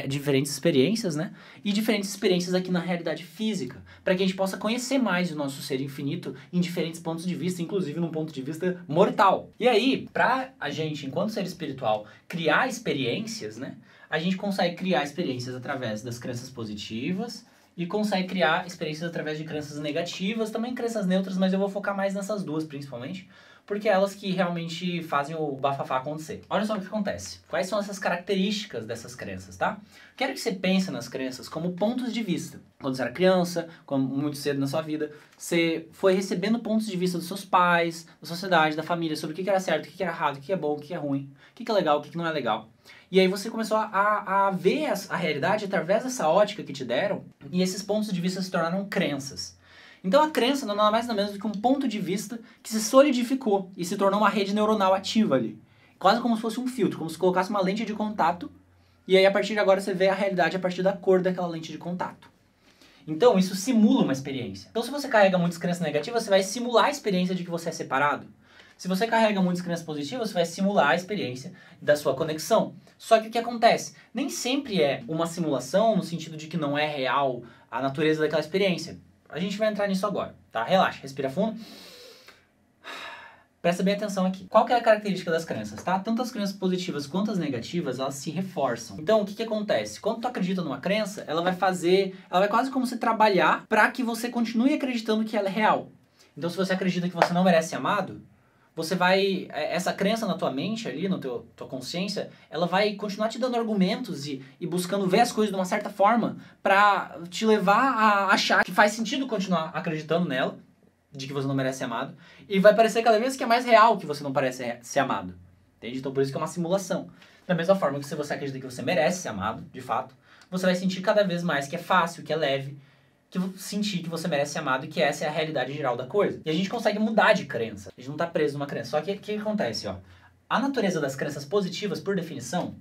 diferentes experiências, né? E diferentes experiências aqui na realidade física, para que a gente possa conhecer mais o nosso ser infinito em diferentes pontos de vista, inclusive num ponto de vista mortal. E aí, para a gente, enquanto ser espiritual, criar experiências, né? A gente consegue criar experiências através das crenças positivas e consegue criar experiências através de crenças negativas, também crenças neutras, mas eu vou focar mais nessas duas principalmente, porque é elas que realmente fazem o bafafá acontecer. Olha só o que acontece. Quais são essas características dessas crenças, tá? Quero que você pense nas crenças como pontos de vista. Quando você era criança, como muito cedo na sua vida, você foi recebendo pontos de vista dos seus pais, da sociedade, da família, sobre o que era certo, o que era errado, o que é bom, o que é ruim, o que é legal, o que não é legal. E aí você começou a ver a realidade através dessa ótica que te deram, e esses pontos de vista se tornaram crenças. Então a crença não é nada mais nada menos do que um ponto de vista que se solidificou e se tornou uma rede neuronal ativa ali. Quase como se fosse um filtro, como se colocasse uma lente de contato e aí a partir de agora você vê a realidade a partir da cor daquela lente de contato. Então isso simula uma experiência. Então se você carrega muitas crenças negativas, você vai simular a experiência de que você é separado. Se você carrega muitas crenças positivas, você vai simular a experiência da sua conexão. Só que o que acontece? Nem sempre é uma simulação no sentido de que não é real a natureza daquela experiência. A gente vai entrar nisso agora, tá? Relaxa, respira fundo. Presta bem atenção aqui. Qual que é a característica das crenças, tá? Tanto as crenças positivas quanto as negativas, elas se reforçam. Então, o que acontece? Quando tu acredita numa crença, ela vai quase como se trabalhar para que você continue acreditando que ela é real. Então, se você acredita que você não merece ser amado, você vai, essa crença na tua mente ali, na tua consciência, ela vai continuar te dando argumentos e buscando ver as coisas de uma certa forma pra te levar a achar que faz sentido continuar acreditando nela, de que você não merece ser amado, e vai parecer cada vez que é mais real que você não parece ser amado, entende? Então por isso que é uma simulação. Da mesma forma que se você acredita que você merece ser amado, de fato, você vai sentir cada vez mais que é fácil, que é leve, que sentir que você merece ser amado e que essa é a realidade geral da coisa. E a gente consegue mudar de crença. A gente não tá preso numa crença. Só que o que acontece, ó? A natureza das crenças positivas, por definição,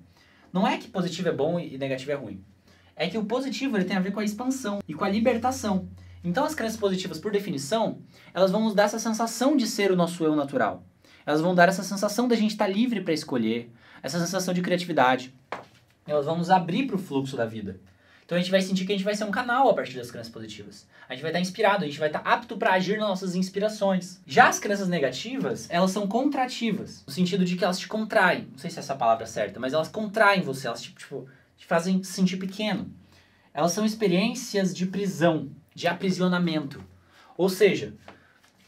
não é que positivo é bom e negativo é ruim. É que o positivo ele tem a ver com a expansão e com a libertação. Então as crenças positivas, por definição, elas vão nos dar essa sensação de ser o nosso eu natural. Elas vão dar essa sensação da gente estar livre para escolher, essa sensação de criatividade. Elas vão nos abrir para o fluxo da vida. Então a gente vai sentir que a gente vai ser um canal a partir das crenças positivas. A gente vai estar inspirado, a gente vai estar apto para agir nas nossas inspirações. Já as crenças negativas, elas são contrativas, no sentido de que elas te contraem. Não sei se essa é a palavra certa, mas elas contraem você, elas te fazem se sentir pequeno. Elas são experiências de prisão, de aprisionamento. Ou seja,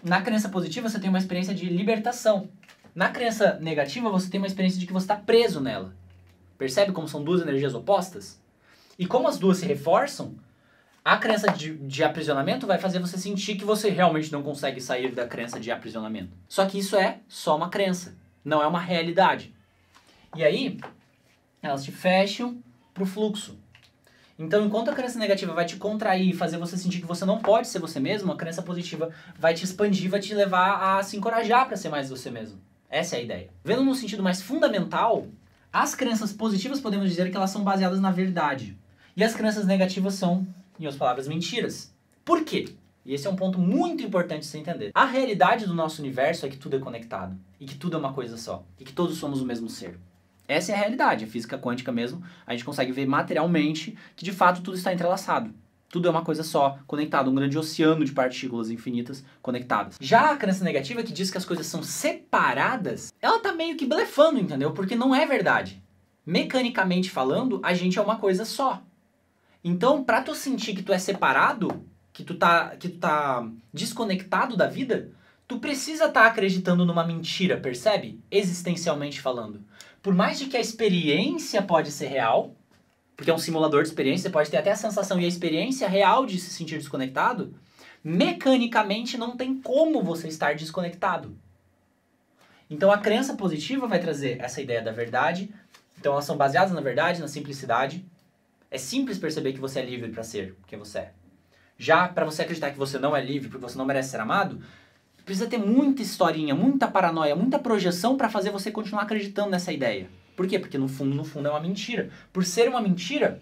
na crença positiva você tem uma experiência de libertação. Na crença negativa você tem uma experiência de que você está preso nela. Percebe como são duas energias opostas? E como as duas se reforçam, a crença de aprisionamento vai fazer você sentir que você realmente não consegue sair da crença de aprisionamento. Só que isso é só uma crença, não é uma realidade. E aí, elas te fecham pro fluxo. Então, enquanto a crença negativa vai te contrair e fazer você sentir que você não pode ser você mesmo, a crença positiva vai te expandir, vai te levar a se encorajar para ser mais você mesmo. Essa é a ideia. Vendo num sentido mais fundamental, as crenças positivas podemos dizer que elas são baseadas na verdade. E as crenças negativas são, em outras palavras, mentiras. Por quê? E esse é um ponto muito importante de você entender. A realidade do nosso universo é que tudo é conectado. E que tudo é uma coisa só. E que todos somos o mesmo ser. Essa é a realidade. A física quântica mesmo, a gente consegue ver materialmente que de fato tudo está entrelaçado. Tudo é uma coisa só, conectado. Um grande oceano de partículas infinitas conectadas. Já a crença negativa, que diz que as coisas são separadas, ela tá meio que blefando, entendeu? Porque não é verdade. Mecanicamente falando, a gente é uma coisa só. Então, pra tu sentir que tu é separado, que tu tá desconectado da vida, tu precisa estar acreditando numa mentira, percebe? Existencialmente falando. Por mais de que a experiência pode ser real, porque é um simulador de experiência, você pode ter até a sensação e a experiência real de se sentir desconectado, mecanicamente não tem como você estar desconectado. Então a crença positiva vai trazer essa ideia da verdade. Então elas são baseadas na verdade, na simplicidade. É simples perceber que você é livre para ser quem você é. Já para você acreditar que você não é livre porque você não merece ser amado, precisa ter muita historinha, muita paranoia, muita projeção para fazer você continuar acreditando nessa ideia. Por quê? Porque no fundo é uma mentira. Por ser uma mentira,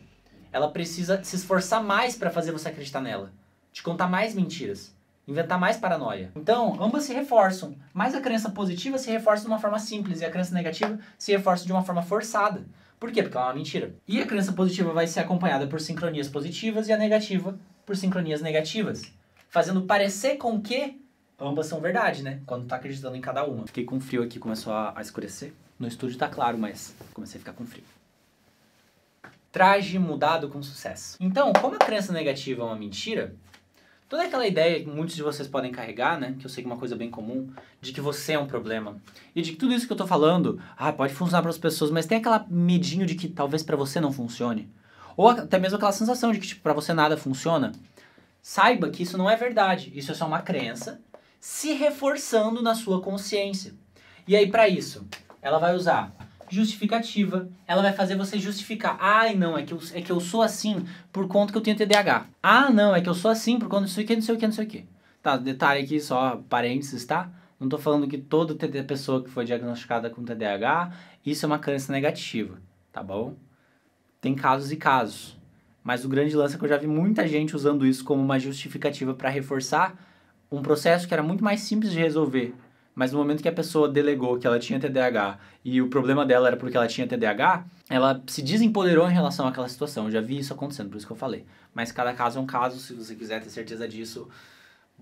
ela precisa se esforçar mais para fazer você acreditar nela. Te contar mais mentiras. Inventar mais paranoia. Então, ambas se reforçam. Mas a crença positiva se reforça de uma forma simples e a crença negativa se reforça de uma forma forçada. Por quê? Porque ela é uma mentira. E a crença positiva vai ser acompanhada por sincronias positivas e a negativa por sincronias negativas. Fazendo parecer com que ambas são verdade, né? Quando tá acreditando em cada uma. Fiquei com frio aqui, começou a escurecer. No estúdio tá claro, mas comecei a ficar com frio. Traje mudado com sucesso. Então, como a crença negativa é uma mentira, toda aquela ideia que muitos de vocês podem carregar, né? Que eu sei que é uma coisa bem comum, de que você é um problema. E de que tudo isso que eu tô falando, pode funcionar para as pessoas, mas tem aquela medinho de que talvez para você não funcione. Ou até mesmo aquela sensação de que tipo, para você nada funciona. Saiba que isso não é verdade. Isso é só uma crença se reforçando na sua consciência. E aí, para isso, ela vai usar justificativa, ela vai fazer você justificar. Não, é que eu sou assim por conta que eu tenho TDAH. Não, é que eu sou assim por conta disso aqui, não sei o que, não sei o que. Tá, detalhe aqui, só parênteses, tá? Não tô falando que toda pessoa que foi diagnosticada com TDAH, isso é uma crença negativa, tá bom? Tem casos e casos. Mas o grande lance é que eu já vi muita gente usando isso como uma justificativa para reforçar um processo que era muito mais simples de resolver. Mas no momento que a pessoa delegou que ela tinha TDAH e o problema dela era porque ela tinha TDAH, ela se desempoderou em relação àquela situação. Eu já vi isso acontecendo, por isso que eu falei. Mas cada caso é um caso, se você quiser ter certeza disso,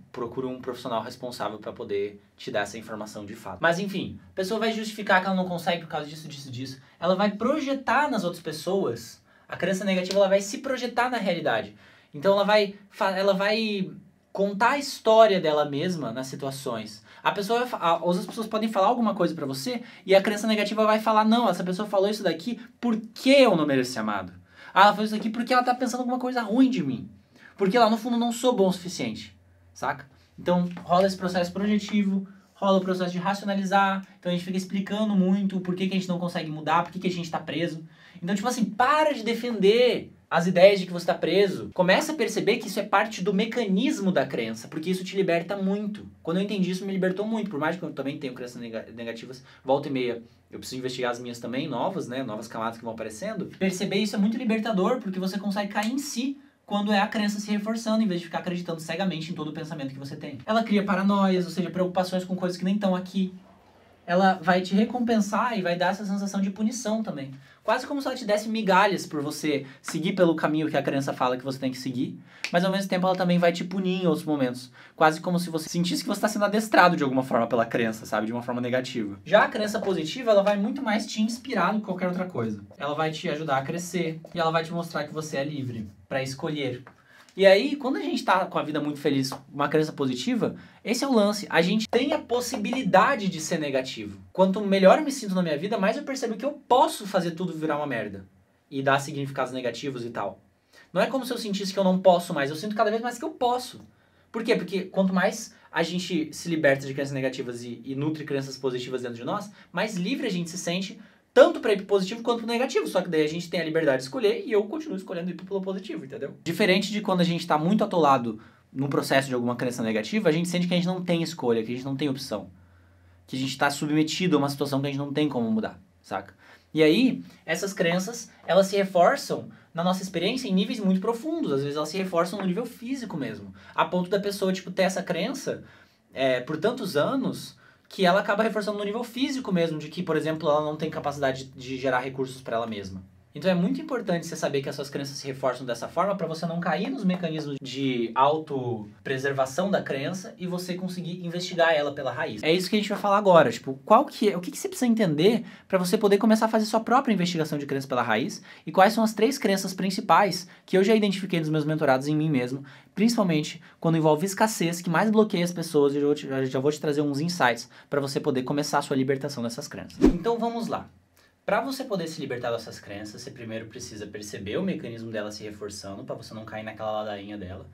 procure um profissional responsável para poder te dar essa informação de fato. Mas enfim, a pessoa vai justificar que ela não consegue por causa disso. Ela vai projetar nas outras pessoas. A crença negativa ela vai se projetar na realidade. Então ela vai contar a história dela mesma nas situações. As pessoas podem falar alguma coisa pra você e a crença negativa vai falar, não, essa pessoa falou isso daqui porque eu não mereço ser amado. Ela falou isso daqui porque ela tá pensando alguma coisa ruim de mim. Porque lá no fundo não sou bom o suficiente, saca? Então rola esse processo projetivo, rola o processo de racionalizar, então a gente fica explicando muito o porquê que a gente não consegue mudar, porquê que a gente tá preso. Então, tipo assim, para de defender as ideias de que você está preso. Começa a perceber que isso é parte do mecanismo da crença, porque isso te liberta muito. Quando eu entendi isso, me libertou muito. Por mais que eu também tenha crenças negativas, volta e meia, eu preciso investigar as minhas também, novas, né? Novas camadas que vão aparecendo. Perceber isso é muito libertador, porque você consegue cair em si quando é a crença se reforçando, em vez de ficar acreditando cegamente em todo o pensamento que você tem. Ela cria paranoias, ou seja, preocupações com coisas que nem estão aqui. Ela vai te recompensar e vai dar essa sensação de punição também. Quase como se ela te desse migalhas por você seguir pelo caminho que a crença fala que você tem que seguir, mas ao mesmo tempo ela também vai te punir em outros momentos. Quase como se você sentisse que você está sendo adestrado de alguma forma pela crença, sabe? De uma forma negativa. Já a crença positiva, ela vai muito mais te inspirar do que qualquer outra coisa. Ela vai te ajudar a crescer e ela vai te mostrar que você é livre para escolher. E aí, quando a gente tá com a vida muito feliz, uma crença positiva, esse é o lance. A gente tem a possibilidade de ser negativo. Quanto melhor eu me sinto na minha vida, mais eu percebo que eu posso fazer tudo virar uma merda. E dar significados negativos e tal. Não é como se eu sentisse que eu não posso mais, eu sinto cada vez mais que eu posso. Por quê? Porque quanto mais a gente se liberta de crenças negativas e nutre crenças positivas dentro de nós, mais livre a gente se sente, tanto para ir pro positivo quanto pro negativo. Só que daí a gente tem a liberdade de escolher e eu continuo escolhendo ir pelo positivo, entendeu? Diferente de quando a gente tá muito atolado num processo de alguma crença negativa, a gente sente que a gente não tem escolha, que a gente não tem opção. Que a gente tá submetido a uma situação que a gente não tem como mudar, saca? E aí, essas crenças, elas se reforçam na nossa experiência em níveis muito profundos. Às vezes elas se reforçam no nível físico mesmo. A ponto da pessoa, tipo, ter essa crença por tantos anos que ela acaba reforçando no nível físico mesmo, de que, por exemplo, ela não tem capacidade de gerar recursos para ela mesma. Então é muito importante você saber que as suas crenças se reforçam dessa forma para você não cair nos mecanismos de autopreservação da crença e você conseguir investigar ela pela raiz. É isso que a gente vai falar agora, tipo, o que você precisa entender para você poder começar a fazer sua própria investigação de crença pela raiz e quais são as 3 crenças principais que eu já identifiquei nos meus mentorados em mim mesmo, principalmente quando envolve escassez, que mais bloqueia as pessoas, e eu já vou te trazer uns insights para você poder começar a sua libertação dessas crenças. Então vamos lá. Para você poder se libertar dessas crenças, você primeiro precisa perceber o mecanismo dela se reforçando, para você não cair naquela ladainha dela.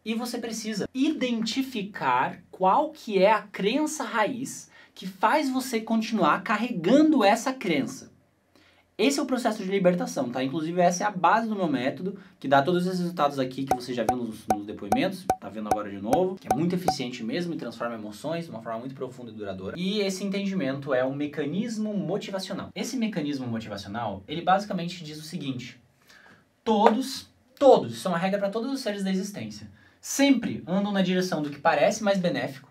E você precisa identificar qual que é a crença raiz que faz você continuar carregando essa crença. Esse é o processo de libertação, tá? Inclusive essa é a base do meu método, que dá todos esses resultados aqui que você já viu nos depoimentos, tá vendo agora de novo, que é muito eficiente mesmo e transforma emoções de uma forma muito profunda e duradoura. E esse entendimento é um mecanismo motivacional. Esse mecanismo motivacional, ele basicamente diz o seguinte: todos, isso é uma regra para todos os seres da existência, sempre andam na direção do que parece mais benéfico,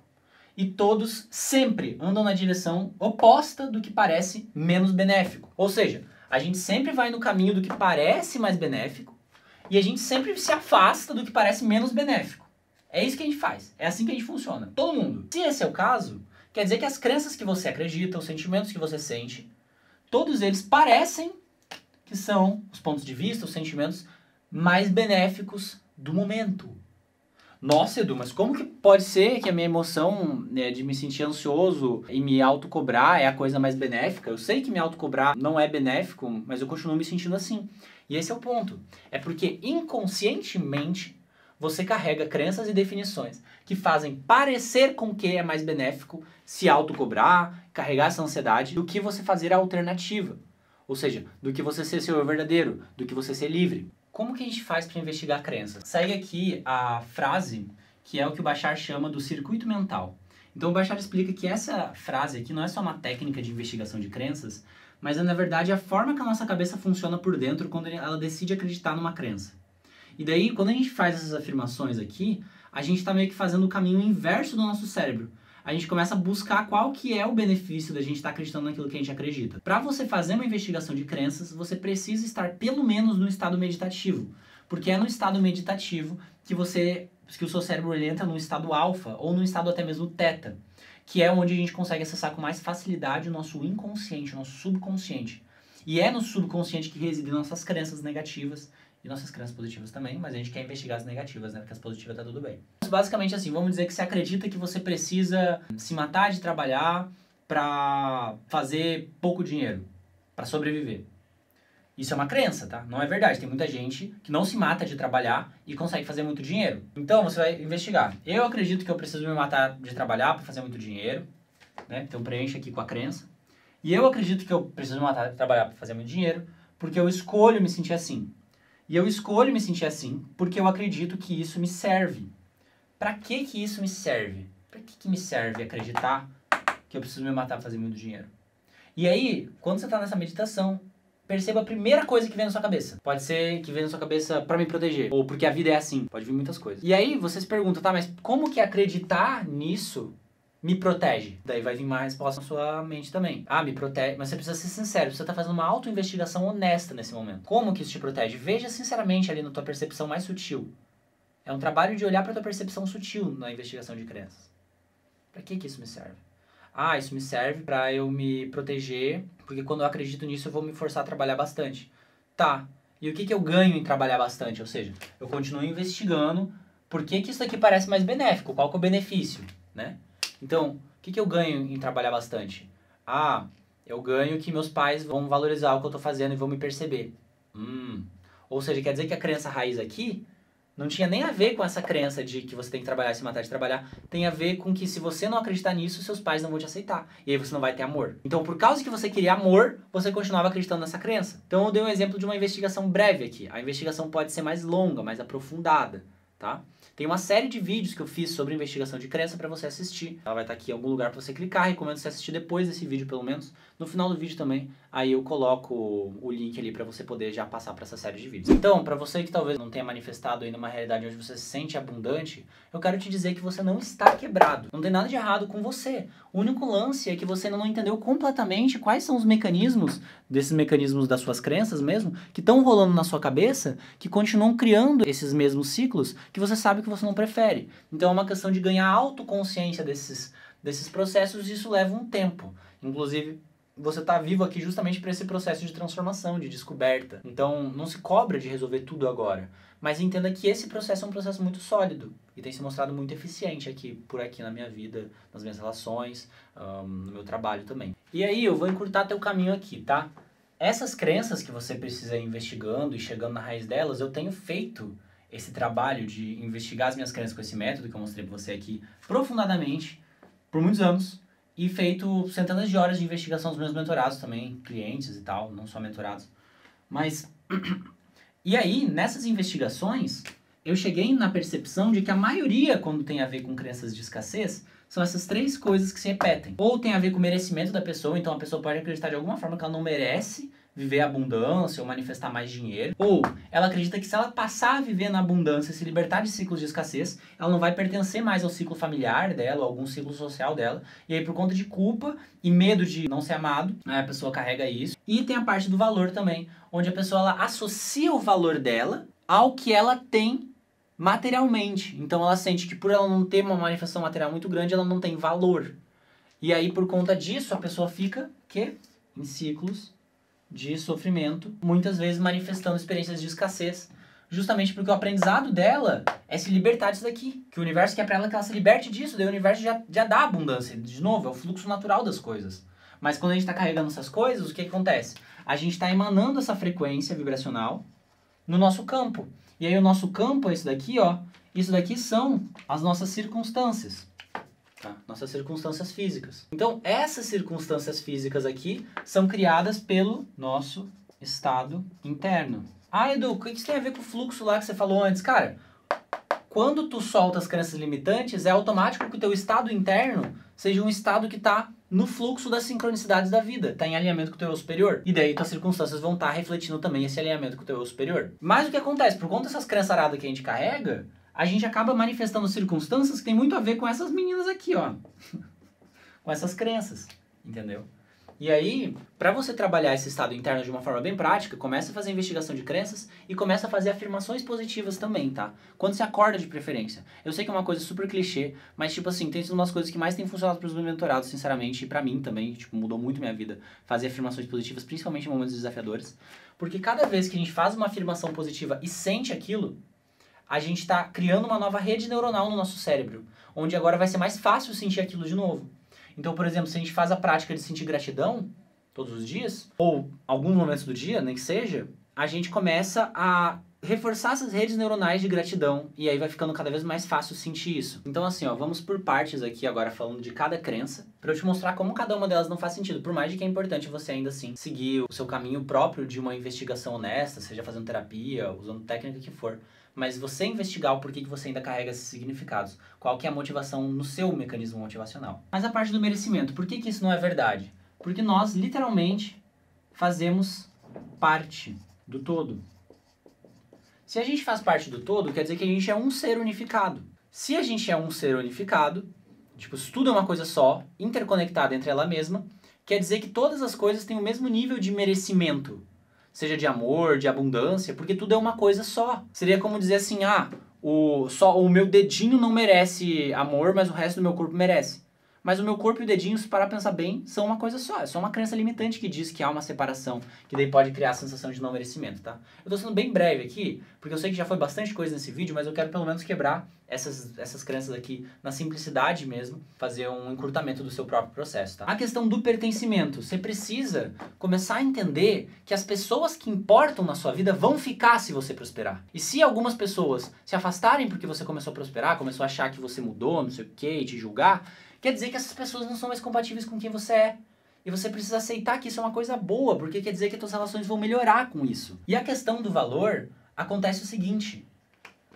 e todos sempre andam na direção oposta do que parece menos benéfico. Ou seja, a gente sempre vai no caminho do que parece mais benéfico e a gente sempre se afasta do que parece menos benéfico. É isso que a gente faz. É assim que a gente funciona. Todo mundo. Se esse é o caso, quer dizer que as crenças que você acredita, os sentimentos que você sente, todos eles parecem que são os pontos de vista, os sentimentos mais benéficos do momento. Nossa, Edu, mas como que pode ser que a minha emoção de me sentir ansioso e me autocobrar é a coisa mais benéfica? Eu sei que me autocobrar não é benéfico, mas eu continuo me sentindo assim. E esse é o ponto. É porque inconscientemente você carrega crenças e definições que fazem parecer com que é mais benéfico se autocobrar, carregar essa ansiedade, do que você fazer a alternativa. Ou seja, do que você ser seu eu verdadeiro, do que você ser livre. Como que a gente faz para investigar crenças? Segue aqui a frase que é o que o Bashar chama do circuito mental. Então o Bashar explica que essa frase aqui não é só uma técnica de investigação de crenças, mas é na verdade a forma que a nossa cabeça funciona por dentro quando ela decide acreditar numa crença. E daí, quando a gente faz essas afirmações aqui, a gente está meio que fazendo o caminho inverso do nosso cérebro. A gente começa a buscar qual que é o benefício da gente estar acreditando naquilo que a gente acredita. Para você fazer uma investigação de crenças, você precisa estar pelo menos no estado meditativo. Porque é no estado meditativo que o seu cérebro ele entra no estado alfa ou no estado até mesmo teta, que é onde a gente consegue acessar com mais facilidade o nosso inconsciente, o nosso subconsciente. E é no subconsciente que residem nossas crenças negativas e nossas crenças positivas também, mas a gente quer investigar as negativas, né? Porque as positivas tá tudo bem. Basicamente assim, vamos dizer que você acredita que você precisa se matar de trabalhar pra fazer pouco dinheiro, pra sobreviver. Isso é uma crença, tá? Não é verdade. Tem muita gente que não se mata de trabalhar e consegue fazer muito dinheiro. Então você vai investigar. Eu acredito que eu preciso me matar de trabalhar pra fazer muito dinheiro, né? Então preenche aqui com a crença. E eu acredito que eu preciso me matar de trabalhar pra fazer muito dinheiro porque eu escolho me sentir assim. E eu escolho me sentir assim porque eu acredito que isso me serve. Pra que isso me serve? Pra que me serve acreditar que eu preciso me matar pra fazer muito dinheiro? E aí, quando você tá nessa meditação, perceba a primeira coisa que vem na sua cabeça. Pode ser que vem na sua cabeça pra me proteger, ou porque a vida é assim. Pode vir muitas coisas. E aí você se pergunta, tá, mas como que acreditar nisso me protege? Daí vai vir uma resposta na sua mente também. Ah, me protege, mas você precisa ser sincero, você tá fazendo uma auto-investigação honesta nesse momento. Como que isso te protege? Veja sinceramente ali na tua percepção mais sutil. É um trabalho de olhar pra tua percepção sutil na investigação de crenças. Pra que isso me serve? Ah, isso me serve pra eu me proteger, porque quando eu acredito nisso eu vou me forçar a trabalhar bastante. Tá, e o que eu ganho em trabalhar bastante? Ou seja, eu continuo investigando por que isso aqui parece mais benéfico, qual que é o benefício, né? Então, o que eu ganho em trabalhar bastante? Ah, eu ganho que meus pais vão valorizar o que eu tô fazendo e vão me perceber. Ou seja, quer dizer que a crença raiz aqui não tinha nem a ver com essa crença de que você tem que trabalhar e se matar de trabalhar. Tem a ver com que se você não acreditar nisso, seus pais não vão te aceitar. E aí você não vai ter amor. Então, por causa que você queria amor, você continuava acreditando nessa crença. Então, eu dei um exemplo de uma investigação breve aqui. A investigação pode ser mais longa, mais aprofundada, tá? Tem uma série de vídeos que eu fiz sobre investigação de crença para você assistir. Ela vai estar aqui em algum lugar para você clicar. Recomendo você assistir depois desse vídeo, pelo menos. No final do vídeo também, aí eu coloco o link ali para você poder já passar para essa série de vídeos. Então, para você que talvez não tenha manifestado ainda uma realidade onde você se sente abundante, eu quero te dizer que você não está quebrado. Não tem nada de errado com você. O único lance é que você ainda não entendeu completamente quais são os mecanismos, desses mecanismos das suas crenças mesmo, que estão rolando na sua cabeça, que continuam criando esses mesmos ciclos que você sabe que você não prefere. Então é uma questão de ganhar autoconsciência desses processos e isso leva um tempo. Inclusive, você está vivo aqui justamente para esse processo de transformação, de descoberta. Então, não se cobra de resolver tudo agora. Mas entenda que esse processo é um processo muito sólido e tem se mostrado muito eficiente por aqui na minha vida, nas minhas relações, no meu trabalho também. E aí, eu vou encurtar teu caminho aqui, tá? Essas crenças que você precisa ir investigando e chegando na raiz delas, eu tenho feito esse trabalho de investigar as minhas crenças com esse método que eu mostrei para você aqui profundamente, por muitos anos. E feito centenas de horas de investigação dos meus mentorados também, clientes e tal, não só mentorados. Mas, e aí, nessas investigações, eu cheguei na percepção de que a maioria, quando tem a ver com crenças de escassez, são essas três coisas que se repetem. Ou tem a ver com o merecimento da pessoa, então a pessoa pode acreditar de alguma forma que ela não merece viver a abundância ou manifestar mais dinheiro. Ou ela acredita que se ela passar a viver na abundância, se libertar de ciclos de escassez, ela não vai pertencer mais ao ciclo familiar dela ou algum ciclo social dela. E aí, por conta de culpa e medo de não ser amado, a pessoa carrega isso. E tem a parte do valor também, onde a pessoa ela associa o valor dela ao que ela tem materialmente. Então ela sente que por ela não ter uma manifestação material muito grande, ela não tem valor. E aí, por conta disso, a pessoa fica em ciclos de sofrimento, muitas vezes manifestando experiências de escassez, justamente porque o aprendizado dela é se libertar disso daqui, que o universo quer pra ela que ela se liberte disso, daí o universo já dá abundância, de novo, é o fluxo natural das coisas. Mas quando a gente tá carregando essas coisas, o que acontece? A gente tá emanando essa frequência vibracional no nosso campo, e aí o nosso campo é isso daqui, ó, isso daqui são as nossas circunstâncias. Tá? Nossas circunstâncias físicas. Então, essas circunstâncias físicas aqui são criadas pelo nosso estado interno. Ah, Edu, o que isso tem a ver com o fluxo lá que você falou antes? Cara, quando tu solta as crenças limitantes, é automático que o teu estado interno seja um estado que está no fluxo das sincronicidades da vida, está em alinhamento com o teu eu superior. E daí tuas circunstâncias vão estar refletindo também esse alinhamento com o teu eu superior. Mas o que acontece? Por conta dessas crenças aradas que a gente carrega, a gente acaba manifestando circunstâncias que tem muito a ver com essas meninas aqui, ó. Com essas crenças, entendeu? E aí, para você trabalhar esse estado interno de uma forma bem prática, começa a fazer investigação de crenças e começa a fazer afirmações positivas também, tá? Quando você acorda de preferência. Eu sei que é uma coisa super clichê, mas tipo assim, tem sido uma das coisas que mais tem funcionado para os meus mentorados, sinceramente, e para mim também, tipo, mudou muito minha vida fazer afirmações positivas, principalmente em momentos desafiadores. Porque cada vez que a gente faz uma afirmação positiva e sente aquilo, a gente está criando uma nova rede neuronal no nosso cérebro, onde agora vai ser mais fácil sentir aquilo de novo. Então, por exemplo, se a gente faz a prática de sentir gratidão todos os dias, ou alguns momentos do dia, nem que seja, a gente começa a reforçar essas redes neuronais de gratidão e aí vai ficando cada vez mais fácil sentir isso. Então assim, ó, vamos por partes aqui agora falando de cada crença, para eu te mostrar como cada uma delas não faz sentido, por mais de que é importante você ainda assim seguir o seu caminho próprio de uma investigação honesta, seja fazendo terapia, usando técnica que for. Mas você investigar o porquê que você ainda carrega esses significados. Qual que é a motivação no seu mecanismo motivacional. Mas a parte do merecimento, por que que isso não é verdade? Porque nós, literalmente, fazemos parte do todo. Se a gente faz parte do todo, quer dizer que a gente é um ser unificado. Se a gente é um ser unificado, tipo, se tudo é uma coisa só, interconectada entre ela mesma, quer dizer que todas as coisas têm o mesmo nível de merecimento. Seja de amor, de abundância, porque tudo é uma coisa só. Seria como dizer assim, só o meu dedinho não merece amor, mas o resto do meu corpo merece. Mas o meu corpo e o dedinho, se parar pra pensar bem, são uma coisa só. É só uma crença limitante que diz que há uma separação, que daí pode criar a sensação de não merecimento, tá? Eu tô sendo bem breve aqui, porque eu sei que já foi bastante coisa nesse vídeo, mas eu quero pelo menos quebrar essas crenças aqui na simplicidade mesmo, fazer um encurtamento do seu próprio processo, tá? A questão do pertencimento. Você precisa começar a entender que as pessoas que importam na sua vida vão ficar se você prosperar. E se algumas pessoas se afastarem porque você começou a prosperar, começou a achar que você mudou, não sei o que, e te julgar, quer dizer que essas pessoas não são mais compatíveis com quem você é. E você precisa aceitar que isso é uma coisa boa, porque quer dizer que as suas relações vão melhorar com isso. E a questão do valor, acontece o seguinte.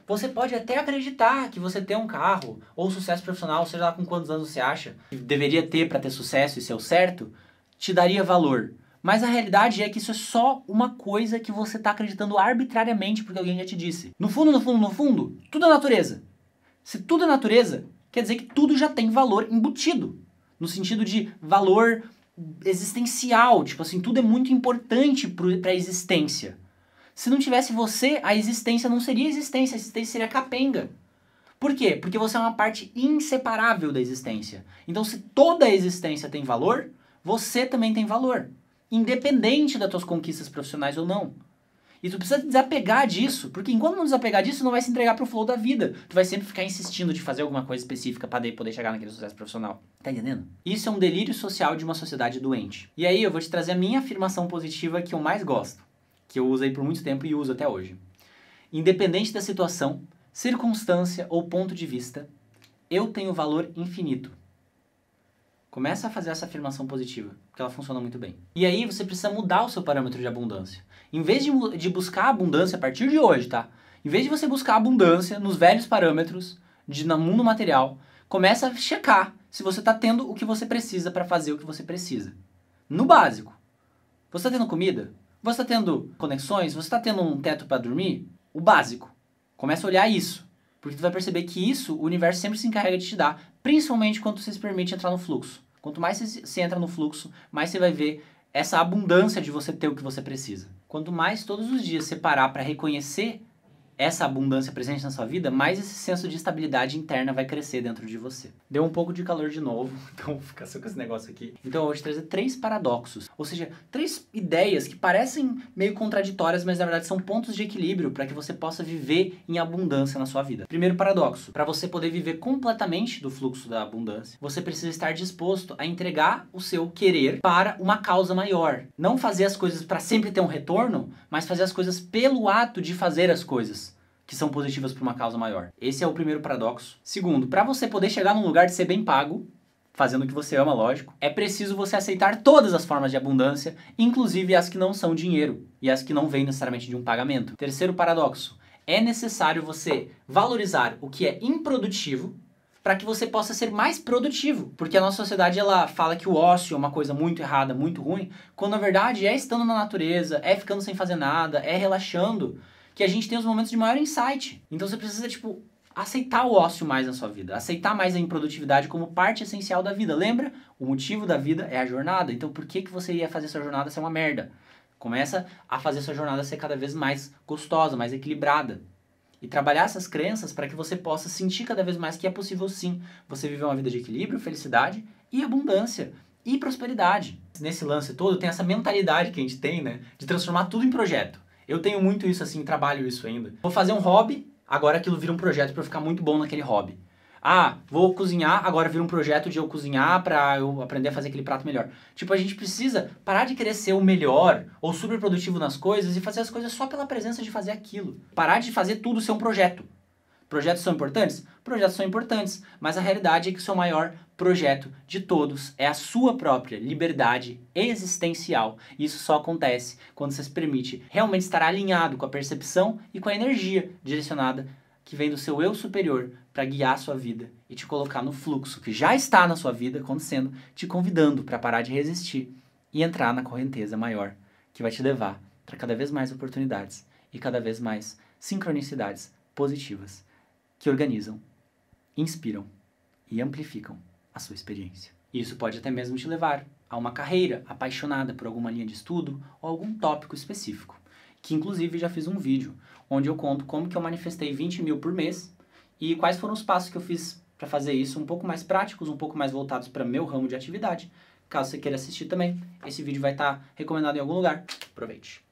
Você pode até acreditar que você tem um carro, ou sucesso profissional, seja lá com quantos anos você acha que deveria ter para ter sucesso e ser o certo, te daria valor. Mas a realidade é que isso é só uma coisa que você está acreditando arbitrariamente porque alguém já te disse. No fundo, tudo é natureza. Se tudo é natureza, quer dizer que tudo já tem valor embutido. No sentido de valor existencial. Tipo assim, tudo é muito importante para a existência. Se não tivesse você, a existência não seria existência. A existência seria capenga. Por quê? Porque você é uma parte inseparável da existência. Então, se toda a existência tem valor, você também tem valor. Independente das tuas conquistas profissionais ou não. E tu precisa desapegar disso, porque enquanto não desapegar disso, não vai se entregar pro flow da vida. Tu vai sempre ficar insistindo de fazer alguma coisa específica pra daí poder chegar naquele sucesso profissional. Tá entendendo? Isso é um delírio social de uma sociedade doente. E aí eu vou te trazer a minha afirmação positiva que eu mais gosto, que eu usei por muito tempo e uso até hoje. Independente da situação, circunstância ou ponto de vista, eu tenho valor infinito. Começa a fazer essa afirmação positiva, porque ela funciona muito bem. E aí você precisa mudar o seu parâmetro de abundância. Em vez de buscar abundância a partir de hoje, tá? Em vez de você buscar abundância nos velhos parâmetros no mundo material, começa a checar se você está tendo o que você precisa para fazer o que você precisa. No básico. Você está tendo comida? Você está tendo conexões? Você está tendo um teto para dormir? O básico. Começa a olhar isso. Porque tu vai perceber que isso o universo sempre se encarrega de te dar, principalmente quando você se permite entrar no fluxo. Quanto mais você entra no fluxo, mais você vai ver essa abundância de você ter o que você precisa. Quanto mais todos os dias você parar para reconhecer essa abundância presente na sua vida, mais esse senso de estabilidade interna vai crescer dentro de você. Deu um pouco de calor de novo, então vou ficar só com esse negócio aqui. Então eu vou te trazer 3 paradoxos, ou seja, 3 ideias que parecem meio contraditórias, mas na verdade são pontos de equilíbrio para que você possa viver em abundância na sua vida. Primeiro paradoxo, para você poder viver completamente do fluxo da abundância, você precisa estar disposto a entregar o seu querer para uma causa maior. Não fazer as coisas para sempre ter um retorno, mas fazer as coisas pelo ato de fazer as coisas que são positivas para uma causa maior. Esse é o primeiro paradoxo. Segundo, para você poder chegar num lugar de ser bem pago, fazendo o que você ama, lógico, é preciso você aceitar todas as formas de abundância, inclusive as que não são dinheiro e as que não vêm necessariamente de um pagamento. Terceiro paradoxo, é necessário você valorizar o que é improdutivo para que você possa ser mais produtivo. Porque a nossa sociedade ela fala que o ócio é uma coisa muito errada, muito ruim, quando na verdade é estando na natureza, é ficando sem fazer nada, é relaxando, que a gente tem os momentos de maior insight. Então você precisa, aceitar o ócio mais na sua vida. Aceitar mais a improdutividade como parte essencial da vida. Lembra? O motivo da vida é a jornada. Então por que você ia fazer essa jornada ser uma merda? Começa a fazer essa jornada ser cada vez mais gostosa, mais equilibrada. E trabalhar essas crenças para que você possa sentir cada vez mais que é possível sim você viver uma vida de equilíbrio, felicidade e abundância. E prosperidade. Nesse lance todo tem essa mentalidade que a gente tem, né? De transformar tudo em projeto. Eu tenho muito isso assim, trabalho isso ainda. Vou fazer um hobby, agora aquilo vira um projeto para eu ficar muito bom naquele hobby. Ah, vou cozinhar, agora vira um projeto de eu cozinhar para eu aprender a fazer aquele prato melhor. A gente precisa parar de querer ser o melhor ou super produtivo nas coisas e fazer as coisas só pela presença de fazer aquilo. Parar de fazer tudo ser um projeto. Projetos são importantes? Projetos são importantes, mas a realidade é que o seu maior projeto de todos é a sua própria liberdade existencial. E isso só acontece quando você se permite realmente estar alinhado com a percepção e com a energia direcionada que vem do seu eu superior para guiar a sua vida e te colocar no fluxo que já está na sua vida acontecendo, te convidando para parar de resistir e entrar na correnteza maior que vai te levar para cada vez mais oportunidades e cada vez mais sincronicidades positivas que organizam, inspiram e amplificam a sua experiência. Isso pode até mesmo te levar a uma carreira apaixonada por alguma linha de estudo ou algum tópico específico, que inclusive já fiz um vídeo onde eu conto como que eu manifestei 20 mil por mês e quais foram os passos que eu fiz para fazer isso um pouco mais práticos, um pouco mais voltados para meu ramo de atividade. Caso você queira assistir também, esse vídeo vai estar recomendado em algum lugar. Aproveite!